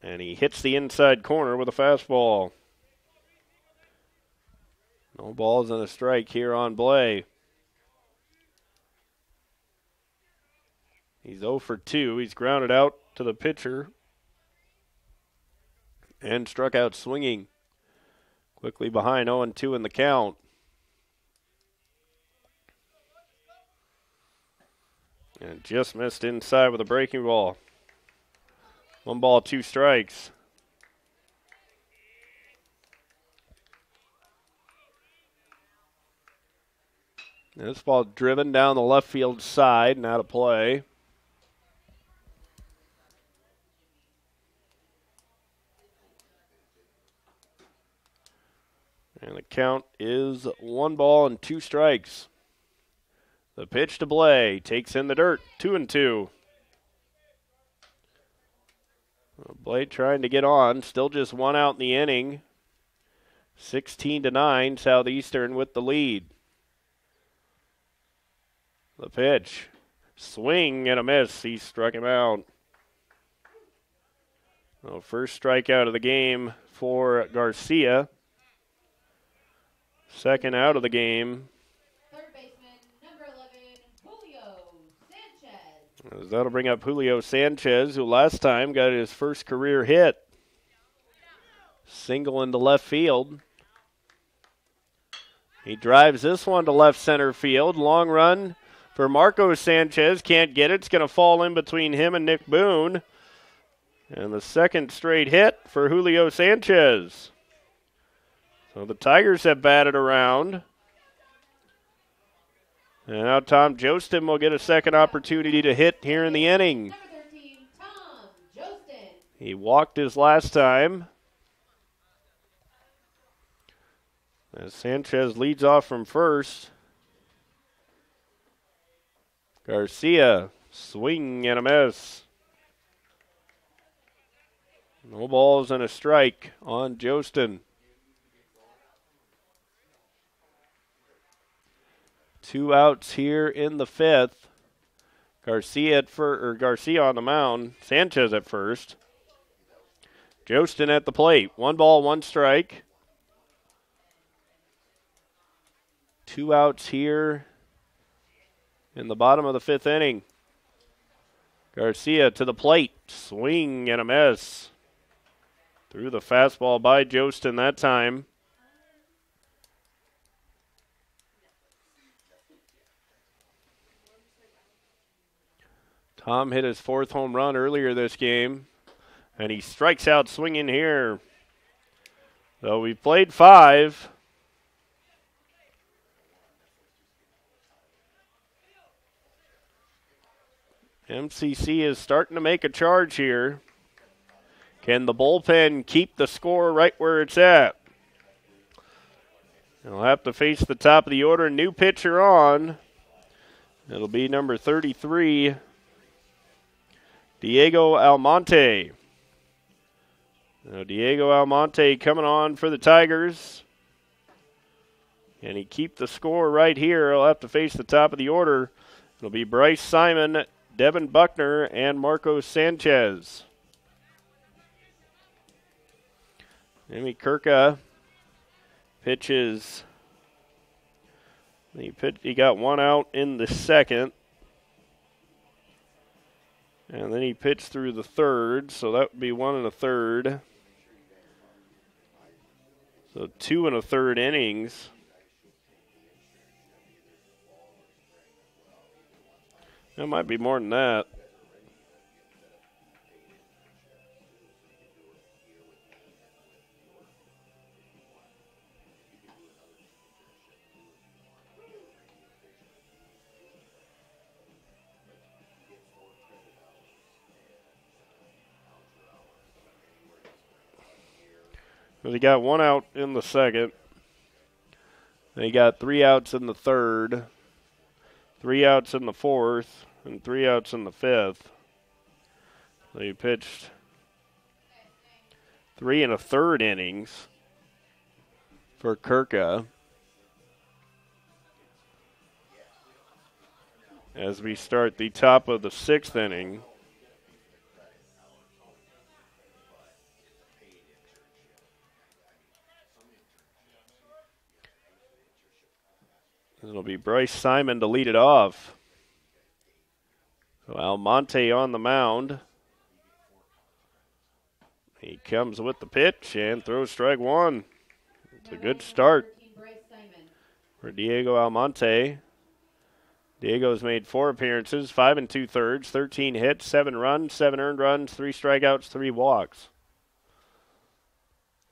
And he hits the inside corner with a fastball. No balls and a strike here on Blay. He's 0 for 2. He's grounded out to the pitcher and struck out swinging. Quickly behind 0-2 in the count. And just missed inside with a breaking ball. 1 ball, 2 strikes. And this ball driven down the left field side and out of play. And the count is 1 ball and 2 strikes. The pitch to Blay takes in the dirt, 2-2. Blay trying to get on, still just 1 out in the inning. 16-9, Southeastern with the lead. The pitch, swing and a miss. He struck him out. Well, first strikeout of the game for Garcia. Second out of the game. Third baseman, number 11, Julio Sanchez. That'll bring up Julio Sanchez, who last time got his first career hit. Single into left field. He drives this one to left center field. Long run for Marco Sanchez. Can't get it. It's going to fall in between him and Nick Boone. And the second straight hit for Julio Sanchez. So the Tigers have batted around. And now Tom Jostin will get a second opportunity to hit here in the inning. Number 13, Tom Jostin. He walked his last time. As Sanchez leads off from first. Garcia, swing and a miss. No balls and a strike on Jostin. 2 outs here in the 5th. Garcia on the mound. Sanchez at first. Jostin at the plate. 1 ball, 1 strike. 2 outs here in the bottom of the 5th inning. Garcia to the plate. Swing and a miss. Threw the fastball by Jostin that time. Tom hit his 4th home run earlier this game, and he strikes out swinging here. So we played 5. MCC is starting to make a charge here. Can the bullpen keep the score right where it's at? They'll have to face the top of the order. New pitcher on. It'll be number 33, Diego Almonte. Now Diego Almonte coming on for the Tigers. Can he keep the score right here? He'll have to face the top of the order. It'll be Bryce Simon, Devin Buckner, and Marco Sanchez. Jimmy Kirka pitches. He got 1 out in the 2nd. And then he pitched through the 3rd, so that would be 1 1/3. So 2 1/3 innings. That might be more than that. He got 1 out in the 2nd. He got 3 outs in the 3rd, 3 outs in the 4th, and 3 outs in the 5th. So he pitched 3 1/3 innings for Kirka. as we start the top of the 6th inning. It'll be Bryce Simon to lead it off. So Almonte on the mound. He comes with the pitch and throws strike one. It's a good start for Diego Almonte. Diego's made 4 appearances, 5 2/3, 13 hits, 7 runs, 7 earned runs, 3 strikeouts, 3 walks.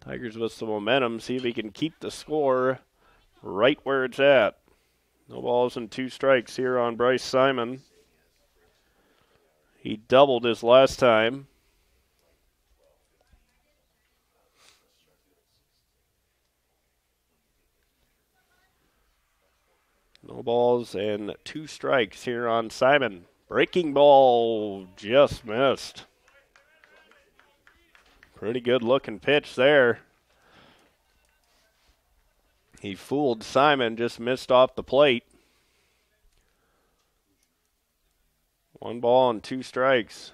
Tigers with some momentum. See if he can keep the score right where it's at. No balls and 2 strikes here on Bryce Simon. He doubled his last time. No balls and 2 strikes here on Simon. Breaking ball just missed. Pretty good looking pitch there. He fooled Simon, just missed off the plate. 1 ball and 2 strikes.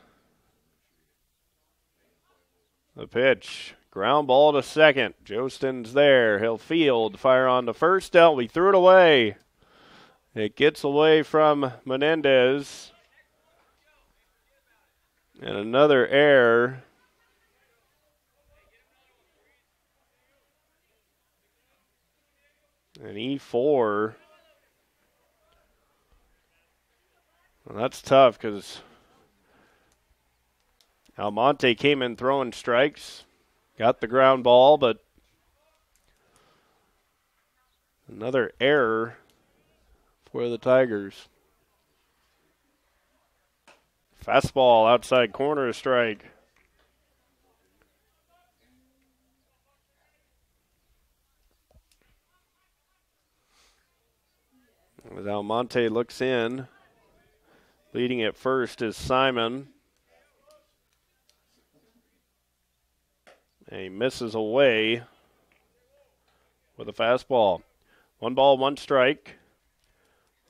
The pitch. Ground ball to second. Jostin's there. He'll field. Fire on to first. He threw it away. It gets away from Menendez. And another error. An E4. Well, that's tough because Almonte came in throwing strikes. Got the ground ball, but another error for the Tigers. Fastball outside corner, strike. As Almonte looks in, leading at first is Simon. And he misses away with a fastball. 1 ball, 1 strike.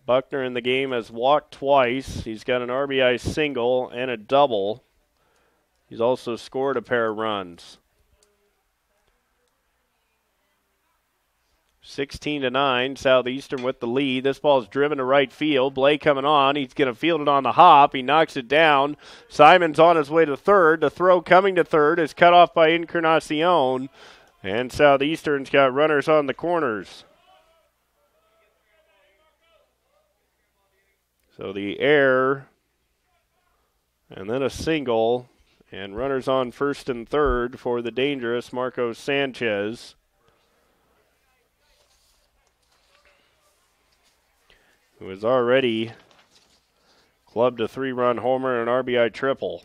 Buckner in the game has walked twice. He's got an RBI single and a double. He's also scored a pair of runs. 16-9, Southeastern with the lead. This ball is driven to right field. Blake coming on. He's going to field it on the hop. He knocks it down. Simon's on his way to third. The throw coming to third is cut off by Encarnacion. And Southeastern's got runners on the corners. So the error, and then a single, and runners on first and third for the dangerous Marcos Sanchez. Who has already clubbed a 3-run homer and an RBI triple.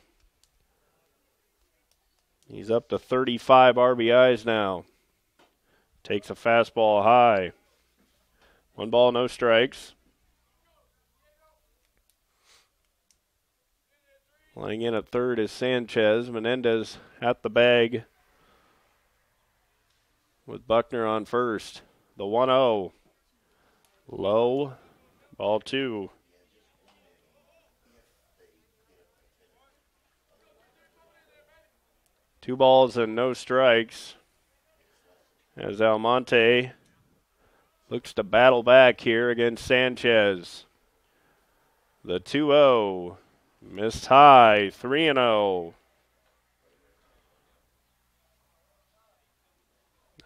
He's up to 35 RBIs now. Takes a fastball high. 1 ball, no strikes. Laying in at third is Sanchez. Menendez at the bag with Buckner on first. The 1-0. Low. Ball 2. Two balls and no strikes as Almonte looks to battle back here against Sanchez. The 2-0. Missed high. 3-0.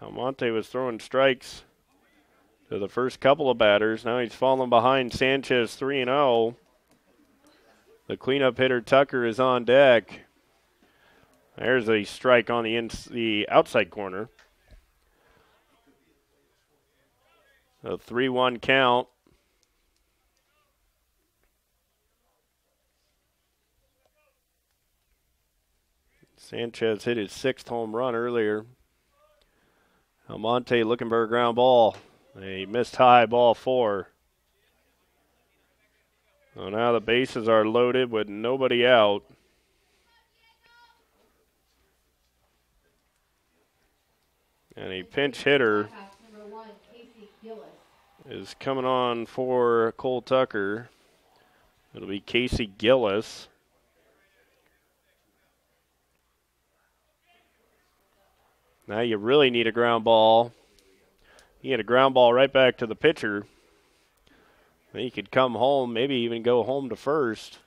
Almonte was throwing strikes to the first couple of batters. Now he's fallen behind Sanchez 3-0. The cleanup hitter Tucker is on deck. There's a strike on the outside corner. A 3-1 count. Sanchez hit his 6th home run earlier. Almonte looking for a ground ball. A missed high, ball 4. So now the bases are loaded with nobody out. And a pinch hitter is coming on for Cole Tucker. It'll be Casey Gillis. Now you really need a ground ball. You get a ground ball right back to the pitcher. Then you could come home, maybe even go home to first.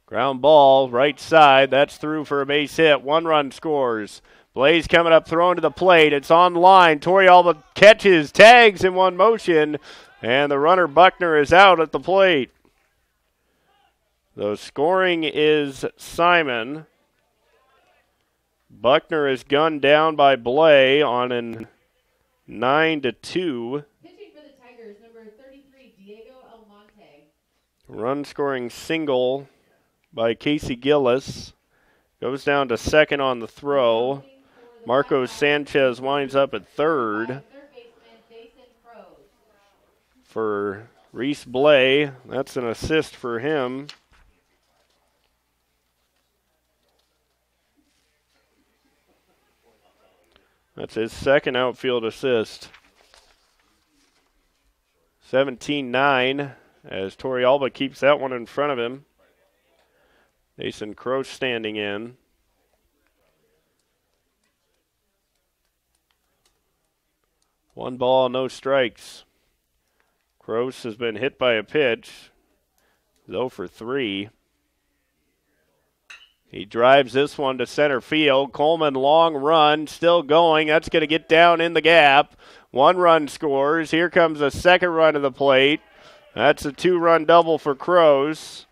Ground ball, right side. That's through for a base hit. 1 run scores. Blaze coming up, throwing to the plate. It's on the line. Torrealba catches, tags in one motion, and the runner Buckner is out at the plate. The scoring is Simon. Buckner is gunned down by Blay on an 9-2. Pitching for the Tigers, number 33, Diego Almonte. Run scoring single by Casey Gillis. Goes down to second on the throw. Marcos Sanchez winds up at third. For Reese Blay, that's an assist for him. That's his second outfield assist. 17-9 as Torrealba keeps that one in front of him. Mason Croce standing in. One ball, no strikes. Croce has been hit by a pitch. 0 for 3. He drives this one to center field. Coleman, long run, still going. That's going to get down in the gap. 1 run scores. Here comes a second run to the plate. That's a 2-run double for Croce.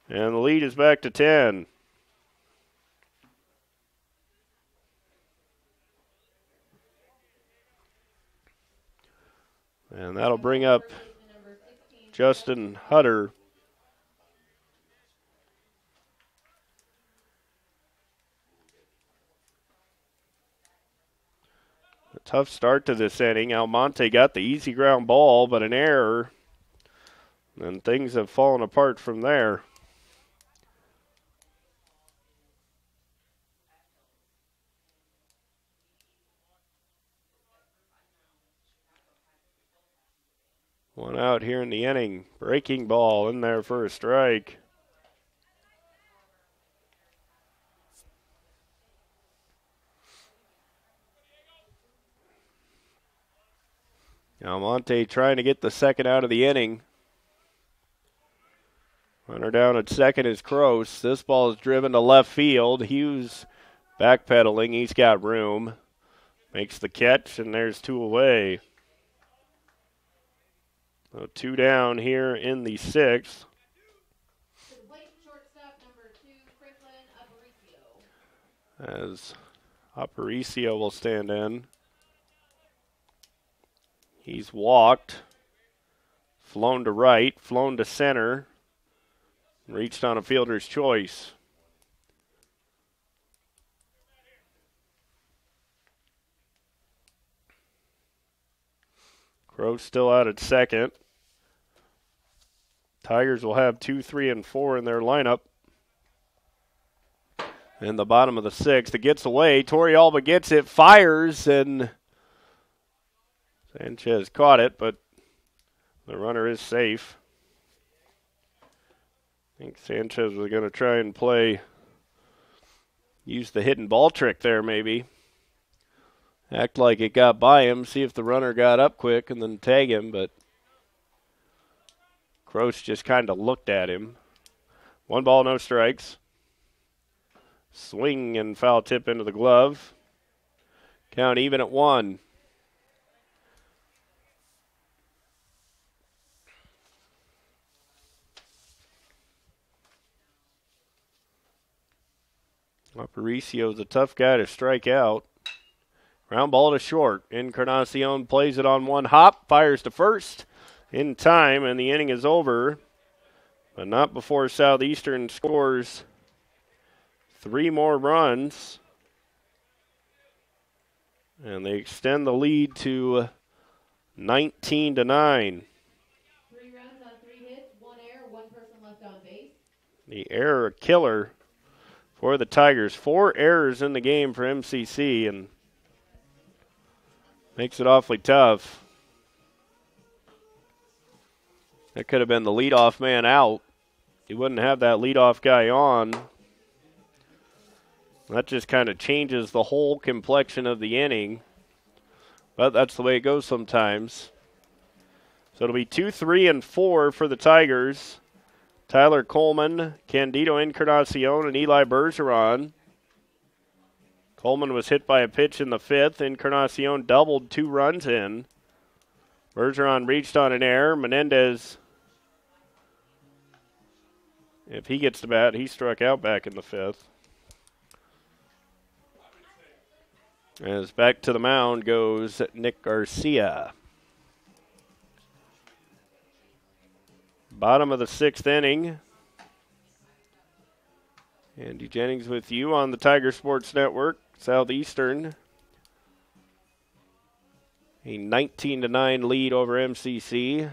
And the lead is back to 10. And that'll bring up Justin Hutter. A tough start to this inning. Almonte got the easy ground ball, but an error. And things have fallen apart from there. One out here in the inning. Breaking ball in there for a strike. Almonte trying to get the second out of the inning. Runner down at second is Croce. This ball is driven to left field. Hughes backpedaling. He's got room. Makes the catch, and there's 2 away. So 2 down here in the 6th. As Aparicio will stand in. He's walked, flown to right, flown to center, reached on a fielder's choice. Croce still out at second. Tigers will have 2, 3, and 4 in their lineup. In the bottom of the 6th, it gets away. Torrealba gets it, fires, and Sanchez caught it, but the runner is safe. I think Sanchez was going to try and use the hidden ball trick there maybe. Act like it got by him, see if the runner got up quick and then tag him, but Croce just kind of looked at him. 1 ball, no strikes. Swing and foul tip into the glove. Count even at 1. Aparicio's a tough guy to strike out. Ground ball to short. Encarnacion plays it on 1 hop, fires to first in time, and the inning is over. But not before Southeastern scores 3 more runs. And they extend the lead to 19-9. 3 runs on 3 hits, 1 error, 1 person left on base. The error killer for the Tigers. 4 errors in the game for MCC, and makes it awfully tough. That could have been the leadoff man out. He wouldn't have that leadoff guy on. That just kind of changes the whole complexion of the inning. But that's the way it goes sometimes. So it'll be 2, 3, and 4 for the Tigers. Tyler Coleman, Candido Encarnacion, and Eli Bergeron. Coleman was hit by a pitch in the 5th. Encarnacion doubled 2 runs in. Bergeron reached on an error. Menendez, if he gets to bat, he struck out back in the 5th. As back to the mound goes Nick Garcia. Bottom of the 6th inning. Andy Jennings with you on the Tiger Sports Network, Southeastern. A 19-9 lead over MCC.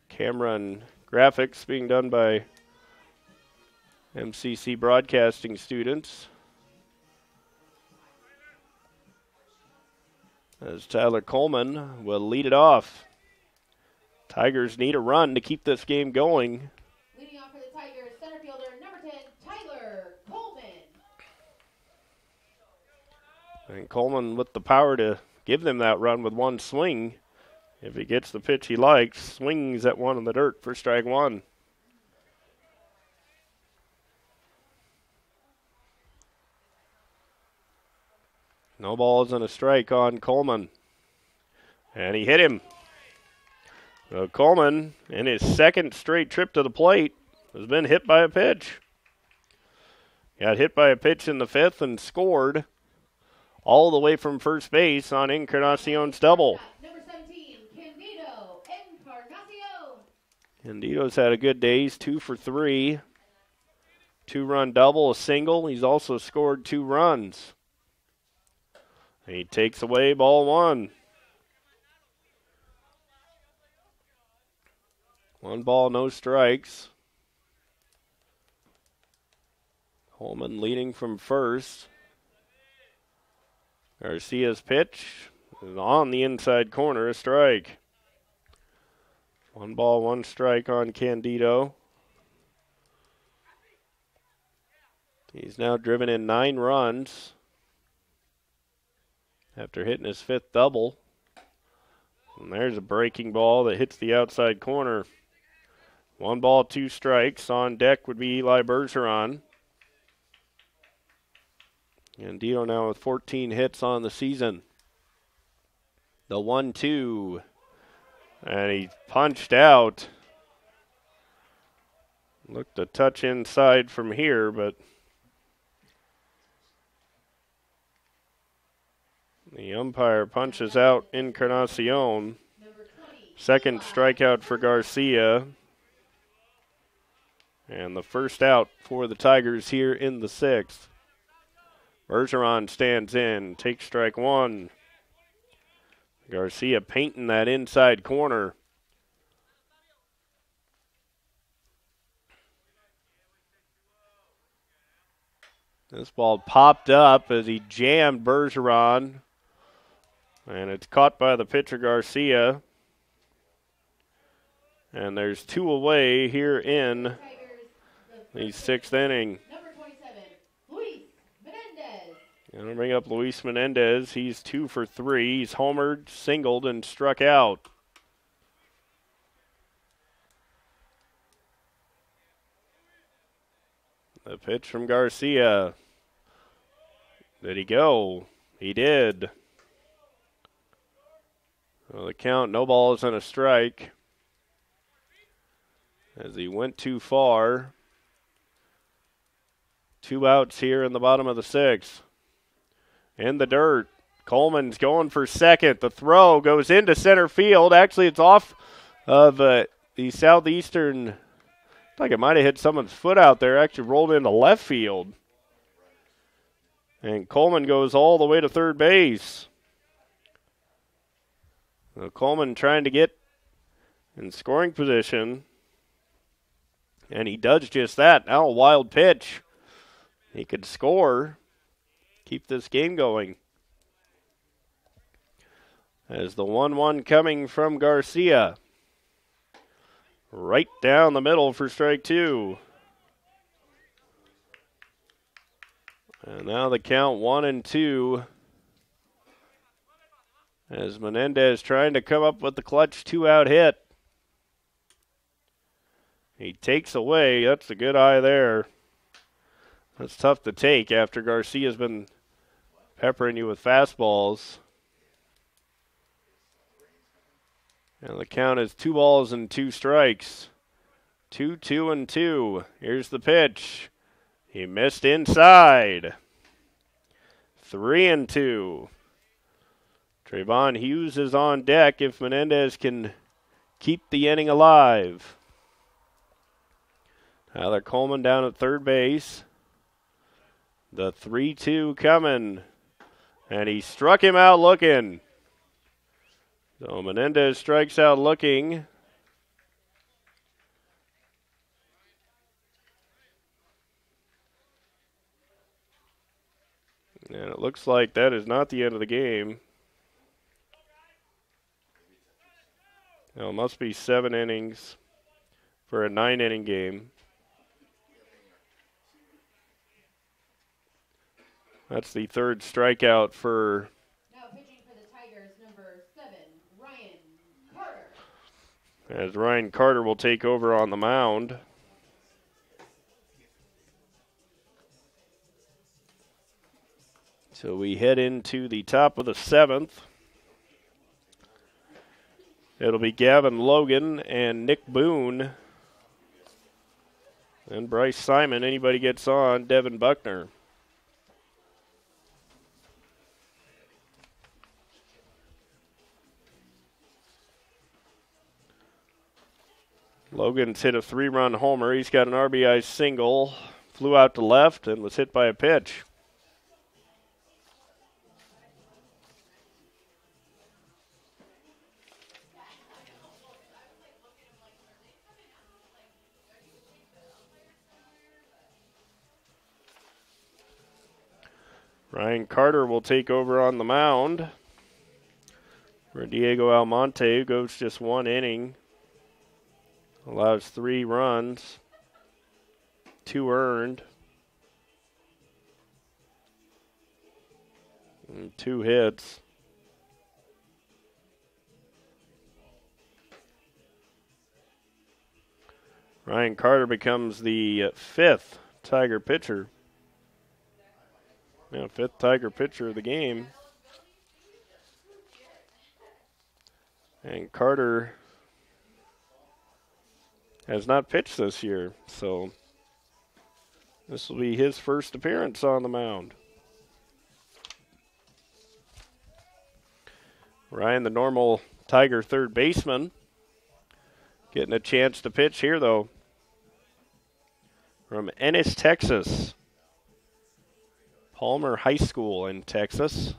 Camera and graphics being done by MCC broadcasting students. As Tyler Coleman will lead it off. Tigers need a run to keep this game going. Leading off for the Tigers, center fielder number 10, Tyler Coleman. And Coleman with the power to give them that run with one swing. If he gets the pitch he likes, swings at one in the dirt for strike one. No balls and a strike on Coleman. And he hit him. So Coleman, in his second straight trip to the plate, has been hit by a pitch. Got hit by a pitch in the 5th and scored all the way from first base on Encarnacion's double. Number 17, Candido Encarnacion. Candido's had a good day. He's 2 for 3. 2-run double, a single. He's also scored 2 runs. He takes away ball 1. 1 ball, no strikes. Coleman leading from first. Garcia's pitch is on the inside corner, a strike. 1 ball, 1 strike on Candido. He's now driven in 9 runs after hitting his 5th double. And there's a breaking ball that hits the outside corner. 1 ball, 2 strikes. On deck would be Eli Bergeron. And Dio now with 14 hits on the season. The 1-2. And he punched out. Looked a touch inside from here, but the umpire punches out Encarnacion. Second strikeout for Garcia. And the first out for the Tigers here in the 6th. Bergeron stands in, takes strike 1. Garcia painting that inside corner. This ball popped up as he jammed Bergeron. And it's caught by the pitcher Garcia. And there's 2 away here in the 6th inning. Number 27, Luis Menendez. Going to bring up Luis Menendez. He's 2 for 3. He's homered, singled, and struck out. The pitch from Garcia. Did he go? He did. Well, the count, no balls and a strike. As he went too far. 2 outs here in the bottom of the 6th. In the dirt. Coleman's going for second. The throw goes into center field. Actually, it's off of the Southeastern. Looks like it might have hit someone's foot out there. Actually rolled into left field. And Coleman goes all the way to third base. So Coleman trying to get in scoring position. And he does just that. Now a wild pitch. He could score. Keep this game going. As the 1-1 coming from Garcia. Right down the middle for strike 2. And now the count 1-2. As Menendez trying to come up with the clutch 2-out hit. He takes away. That's a good eye there. That's tough to take after Garcia's been peppering you with fastballs. And the count is 2 balls and 2 strikes. 2-2-2. Here's the pitch. He missed inside. 3-2. Trayvon Hughes is on deck if Menendez can keep the inning alive. Tyler Coleman down at third base. The 3-2 coming. And he struck him out looking. So Menendez strikes out looking. And it looks like that is not the end of the game. It must be 7 innings for a 9-inning game. That's the third strikeout for... Now pitching for the Tigers, number 7, Ryan Carter. As Ryan Carter will take over on the mound. So we head into the top of the 7th. It'll be Gavin Logan and Nick Boone. And Bryce Simon. Anybody gets on, Devin Buckner. Logan's hit a 3-run homer. He's got an RBI single. Flew out to left and was hit by a pitch. Ryan Carter will take over on the mound for Diego Almonte, who goes just 1 inning. Allows 3 runs, 2 earned, and 2 hits. Ryan Carter becomes the 5th Tiger pitcher. Yeah, 5th Tiger pitcher of the game. And Carter has not pitched this year, so this will be his first appearance on the mound. Ryan, the normal Tiger third baseman, getting a chance to pitch here, though. From Ennis, Texas. Palmer High School in Texas.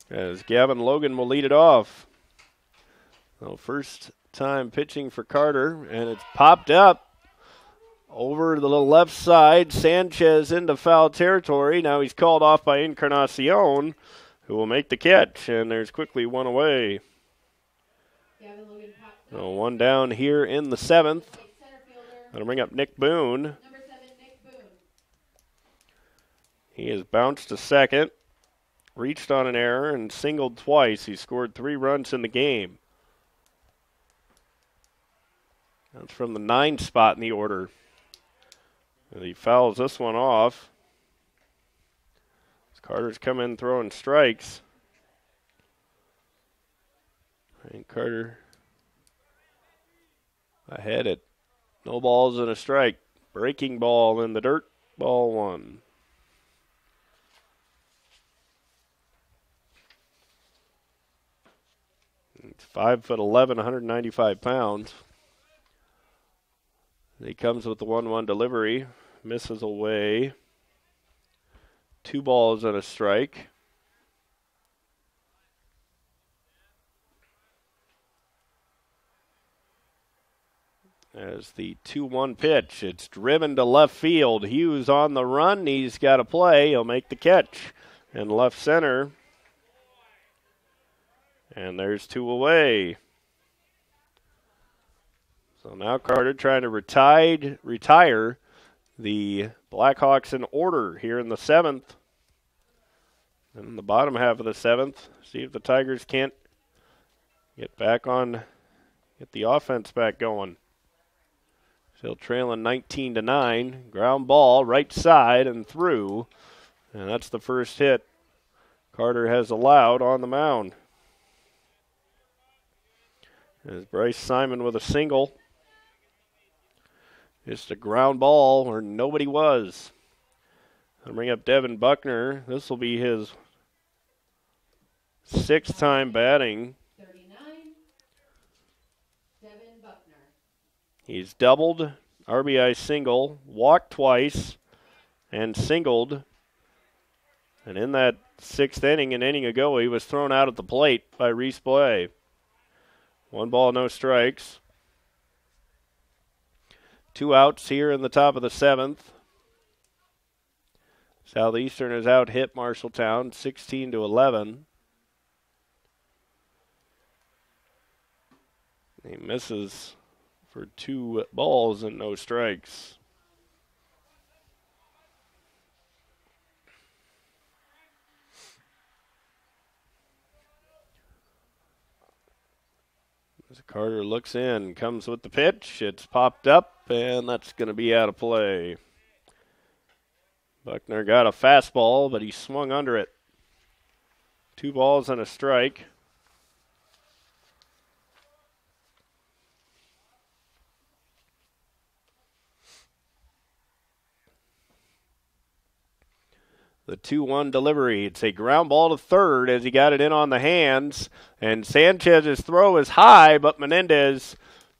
As Gavin Logan will lead it off. So first time pitching for Carter, and it's popped up over the left side. Sanchez into foul territory. Now he's called off by Encarnacion, who will make the catch, and there's quickly 1 away. So 1 down here in the 7th. That'll bring up Nick Boone. He has bounced to second, reached on an error, and singled twice. He scored 3 runs in the game. That's from the 9 spot in the order. And he fouls this one off. As Carter's come in throwing strikes. And Carter ahead at no balls and a strike. Breaking ball in the dirt. Ball 1. It's 5'11", 195 pounds. He comes with the 1-1 delivery. Misses away. 2 balls and a strike. As the 2-1 pitch, it's driven to left field. Hughes on the run. He's got to play. He'll make the catch. in left center. And there's 2 away. So now Carter trying to retire the Blackhawks in order here in the 7th. And in the bottom half of the 7th, see if the Tigers can't get the offense back going. Still trailing 19-9. Ground ball, right side and through. And that's the first hit Carter has allowed on the mound. There's Bryce Simon with a single. Just a ground ball where nobody was. I'll bring up Devin Buckner. This will be his 6th time batting. 39, Devin Buckner. He's doubled, RBI single, walked twice, and singled. And in that 6th inning, an inning ago, he was thrown out at the plate by Reese Blay. 1 ball, no strikes. 2 outs here in the top of the 7th. Southeastern has out-hit Marshalltown 16-11. He misses for 2 balls and no strikes. As Carter looks in, comes with the pitch. It's popped up, and that's going to be out of play. Buckner got a fastball, but he swung under it. 2 balls and a strike. The 2-1 delivery. It's a ground ball to third as he got it in on the hands. And Sanchez's throw is high, but Menendez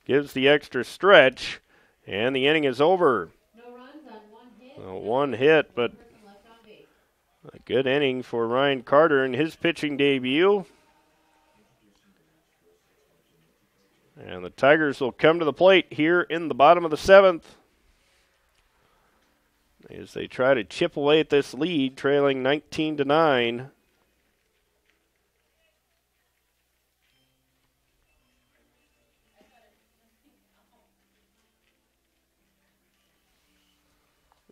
gives the extra stretch. And the inning is over. No runs on 1 hit. 1 hit, but a good inning for Ryan Carter in his pitching debut. And the Tigers will come to the plate here in the bottom of the 7th. As they try to chip away at this lead, trailing 19-9.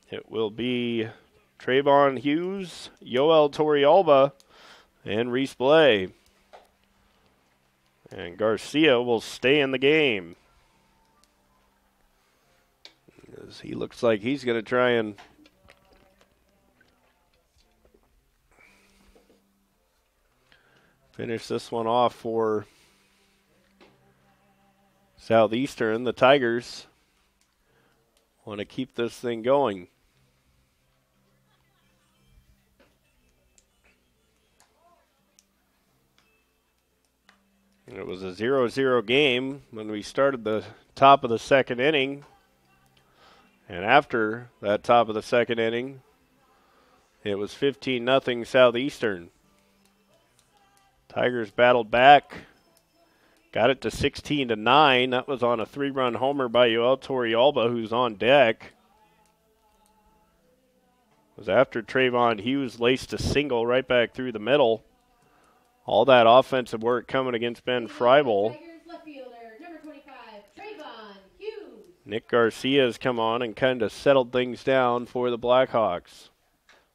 It will be Trayvon Hughes, Yoel Torrealba, and Reese Blay. And Garcia will stay in the game. As he looks like he's going to try and finish this one off for Southeastern. The Tigers want to keep this thing going. It was a 0-0 game when we started the top of the 2nd inning. And after that top of the 2nd inning, it was 15-0 Southeastern. Tigers battled back, got it to 16-9. That was on a 3-run homer by Yoel Torrealba, who's on deck. It was after Trayvon Hughes laced a single right back through the middle. All that offensive work coming against Ben Freibel. Nick Garcia has come on and kind of settled things down for the Blackhawks.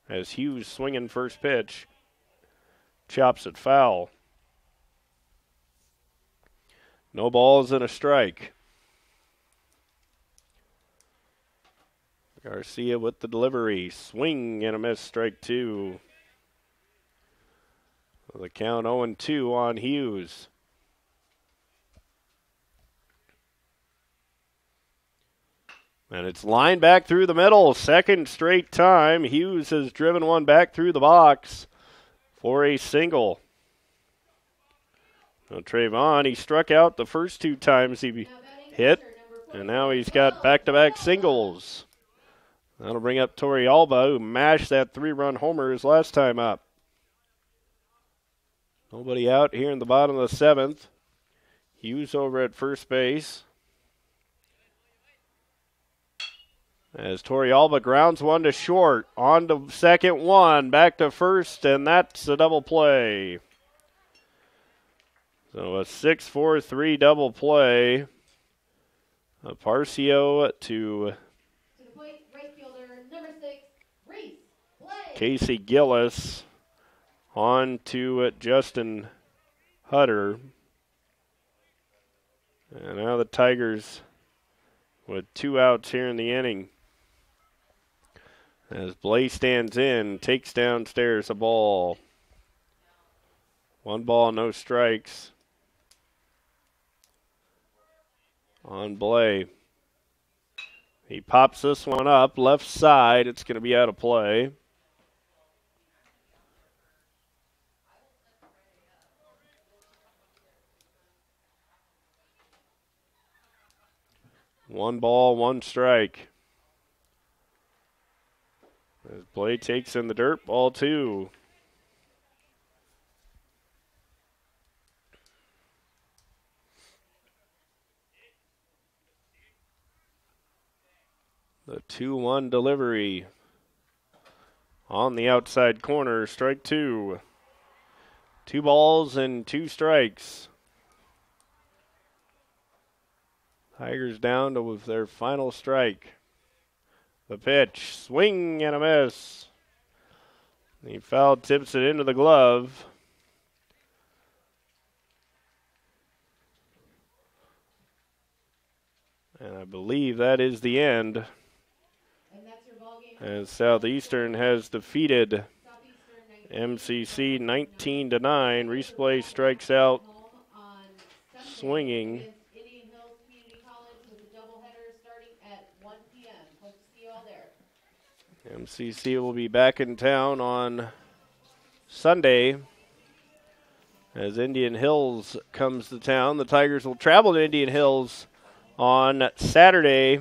As Hughes swinging first pitch, chops it foul. No balls and a strike. Garcia with the delivery. Swing and a miss, strike 2. The count 0-2 on Hughes. And it's lined back through the middle. 2nd straight time. Hughes has driven one back through the box for a single. Now Trayvon, he struck out the first 2 times he hit, and now he's got back-to-back singles. That'll bring up Torrealba, who mashed that 3-run homer his last time up. Nobody out here in the bottom of the 7th. Hughes over at first base. As Torrealba grounds one to short. On to second one. Back to first, and that's a double play. So a 6-4-3 double play. Aparcio to the plate, right fielder, number 6, Reese. Play. Casey Gillis. On to Justin Hutter. And now the Tigers with 2 outs here in the inning. As Blay stands in, takes downstairs a ball. 1 ball, no strikes. On Blay. He pops this one up, left side. It's going to be out of play. One ball, 1 strike. As Blay takes in the dirt, ball 2. The 2-1 delivery on the outside corner, strike 2. 2 balls and 2 strikes. Tigers down to their final strike. The pitch, swing and a miss. The foul tips it into the glove. And I believe that is the end. And that's your ball game. As Southeastern has defeated MCC 19-9. Reese Blay strikes out swinging. Indian Hills Community College with a doubleheader starting at 1 p.m. Hope to see you all there. MCC will be back in town on Sunday as Indian Hills comes to town. The Tigers will travel to Indian Hills on Saturday,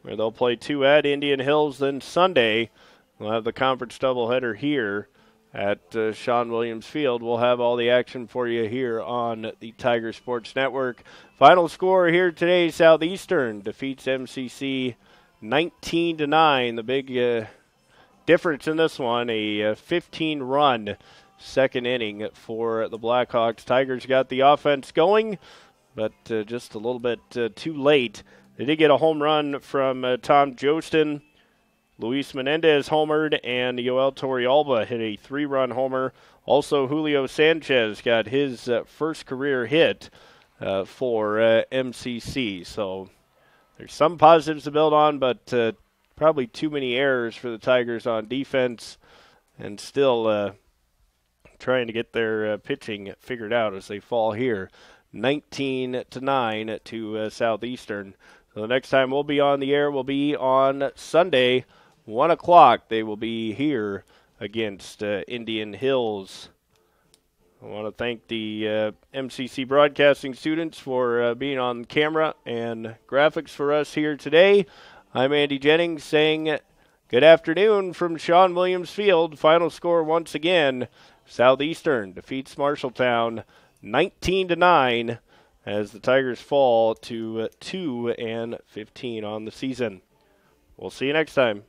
where they'll play 2 at Indian Hills. Then Sunday, we'll have the conference doubleheader here at Sean Williams Field. We'll have all the action for you here on the Tiger Sports Network. Final score here today, Southeastern defeats MCC 19-9. The big difference in this one, a 15-run second inning for the Blackhawks. Tigers got the offense going, but just a little bit too late. They did get a home run from Tom Jostin. Luis Menendez homered, and Yoel Torrealba hit a 3-run homer. Also, Julio Sanchez got his first career hit for MCC. So there's some positives to build on, but probably too many errors for the Tigers on defense, and still trying to get their pitching figured out as they fall here 19-9 to Southeastern. So the next time we'll be on the air will be on Sunday, 1 o'clock. They will be here against Indian Hills. I want to thank the MCC broadcasting students for being on camera and graphics for us here today. I'm Andy Jennings saying good afternoon from Sean Williams Field. Final score once again, Southeastern defeats Marshalltown 19-9 as the Tigers fall to 2-15 on the season. We'll see you next time.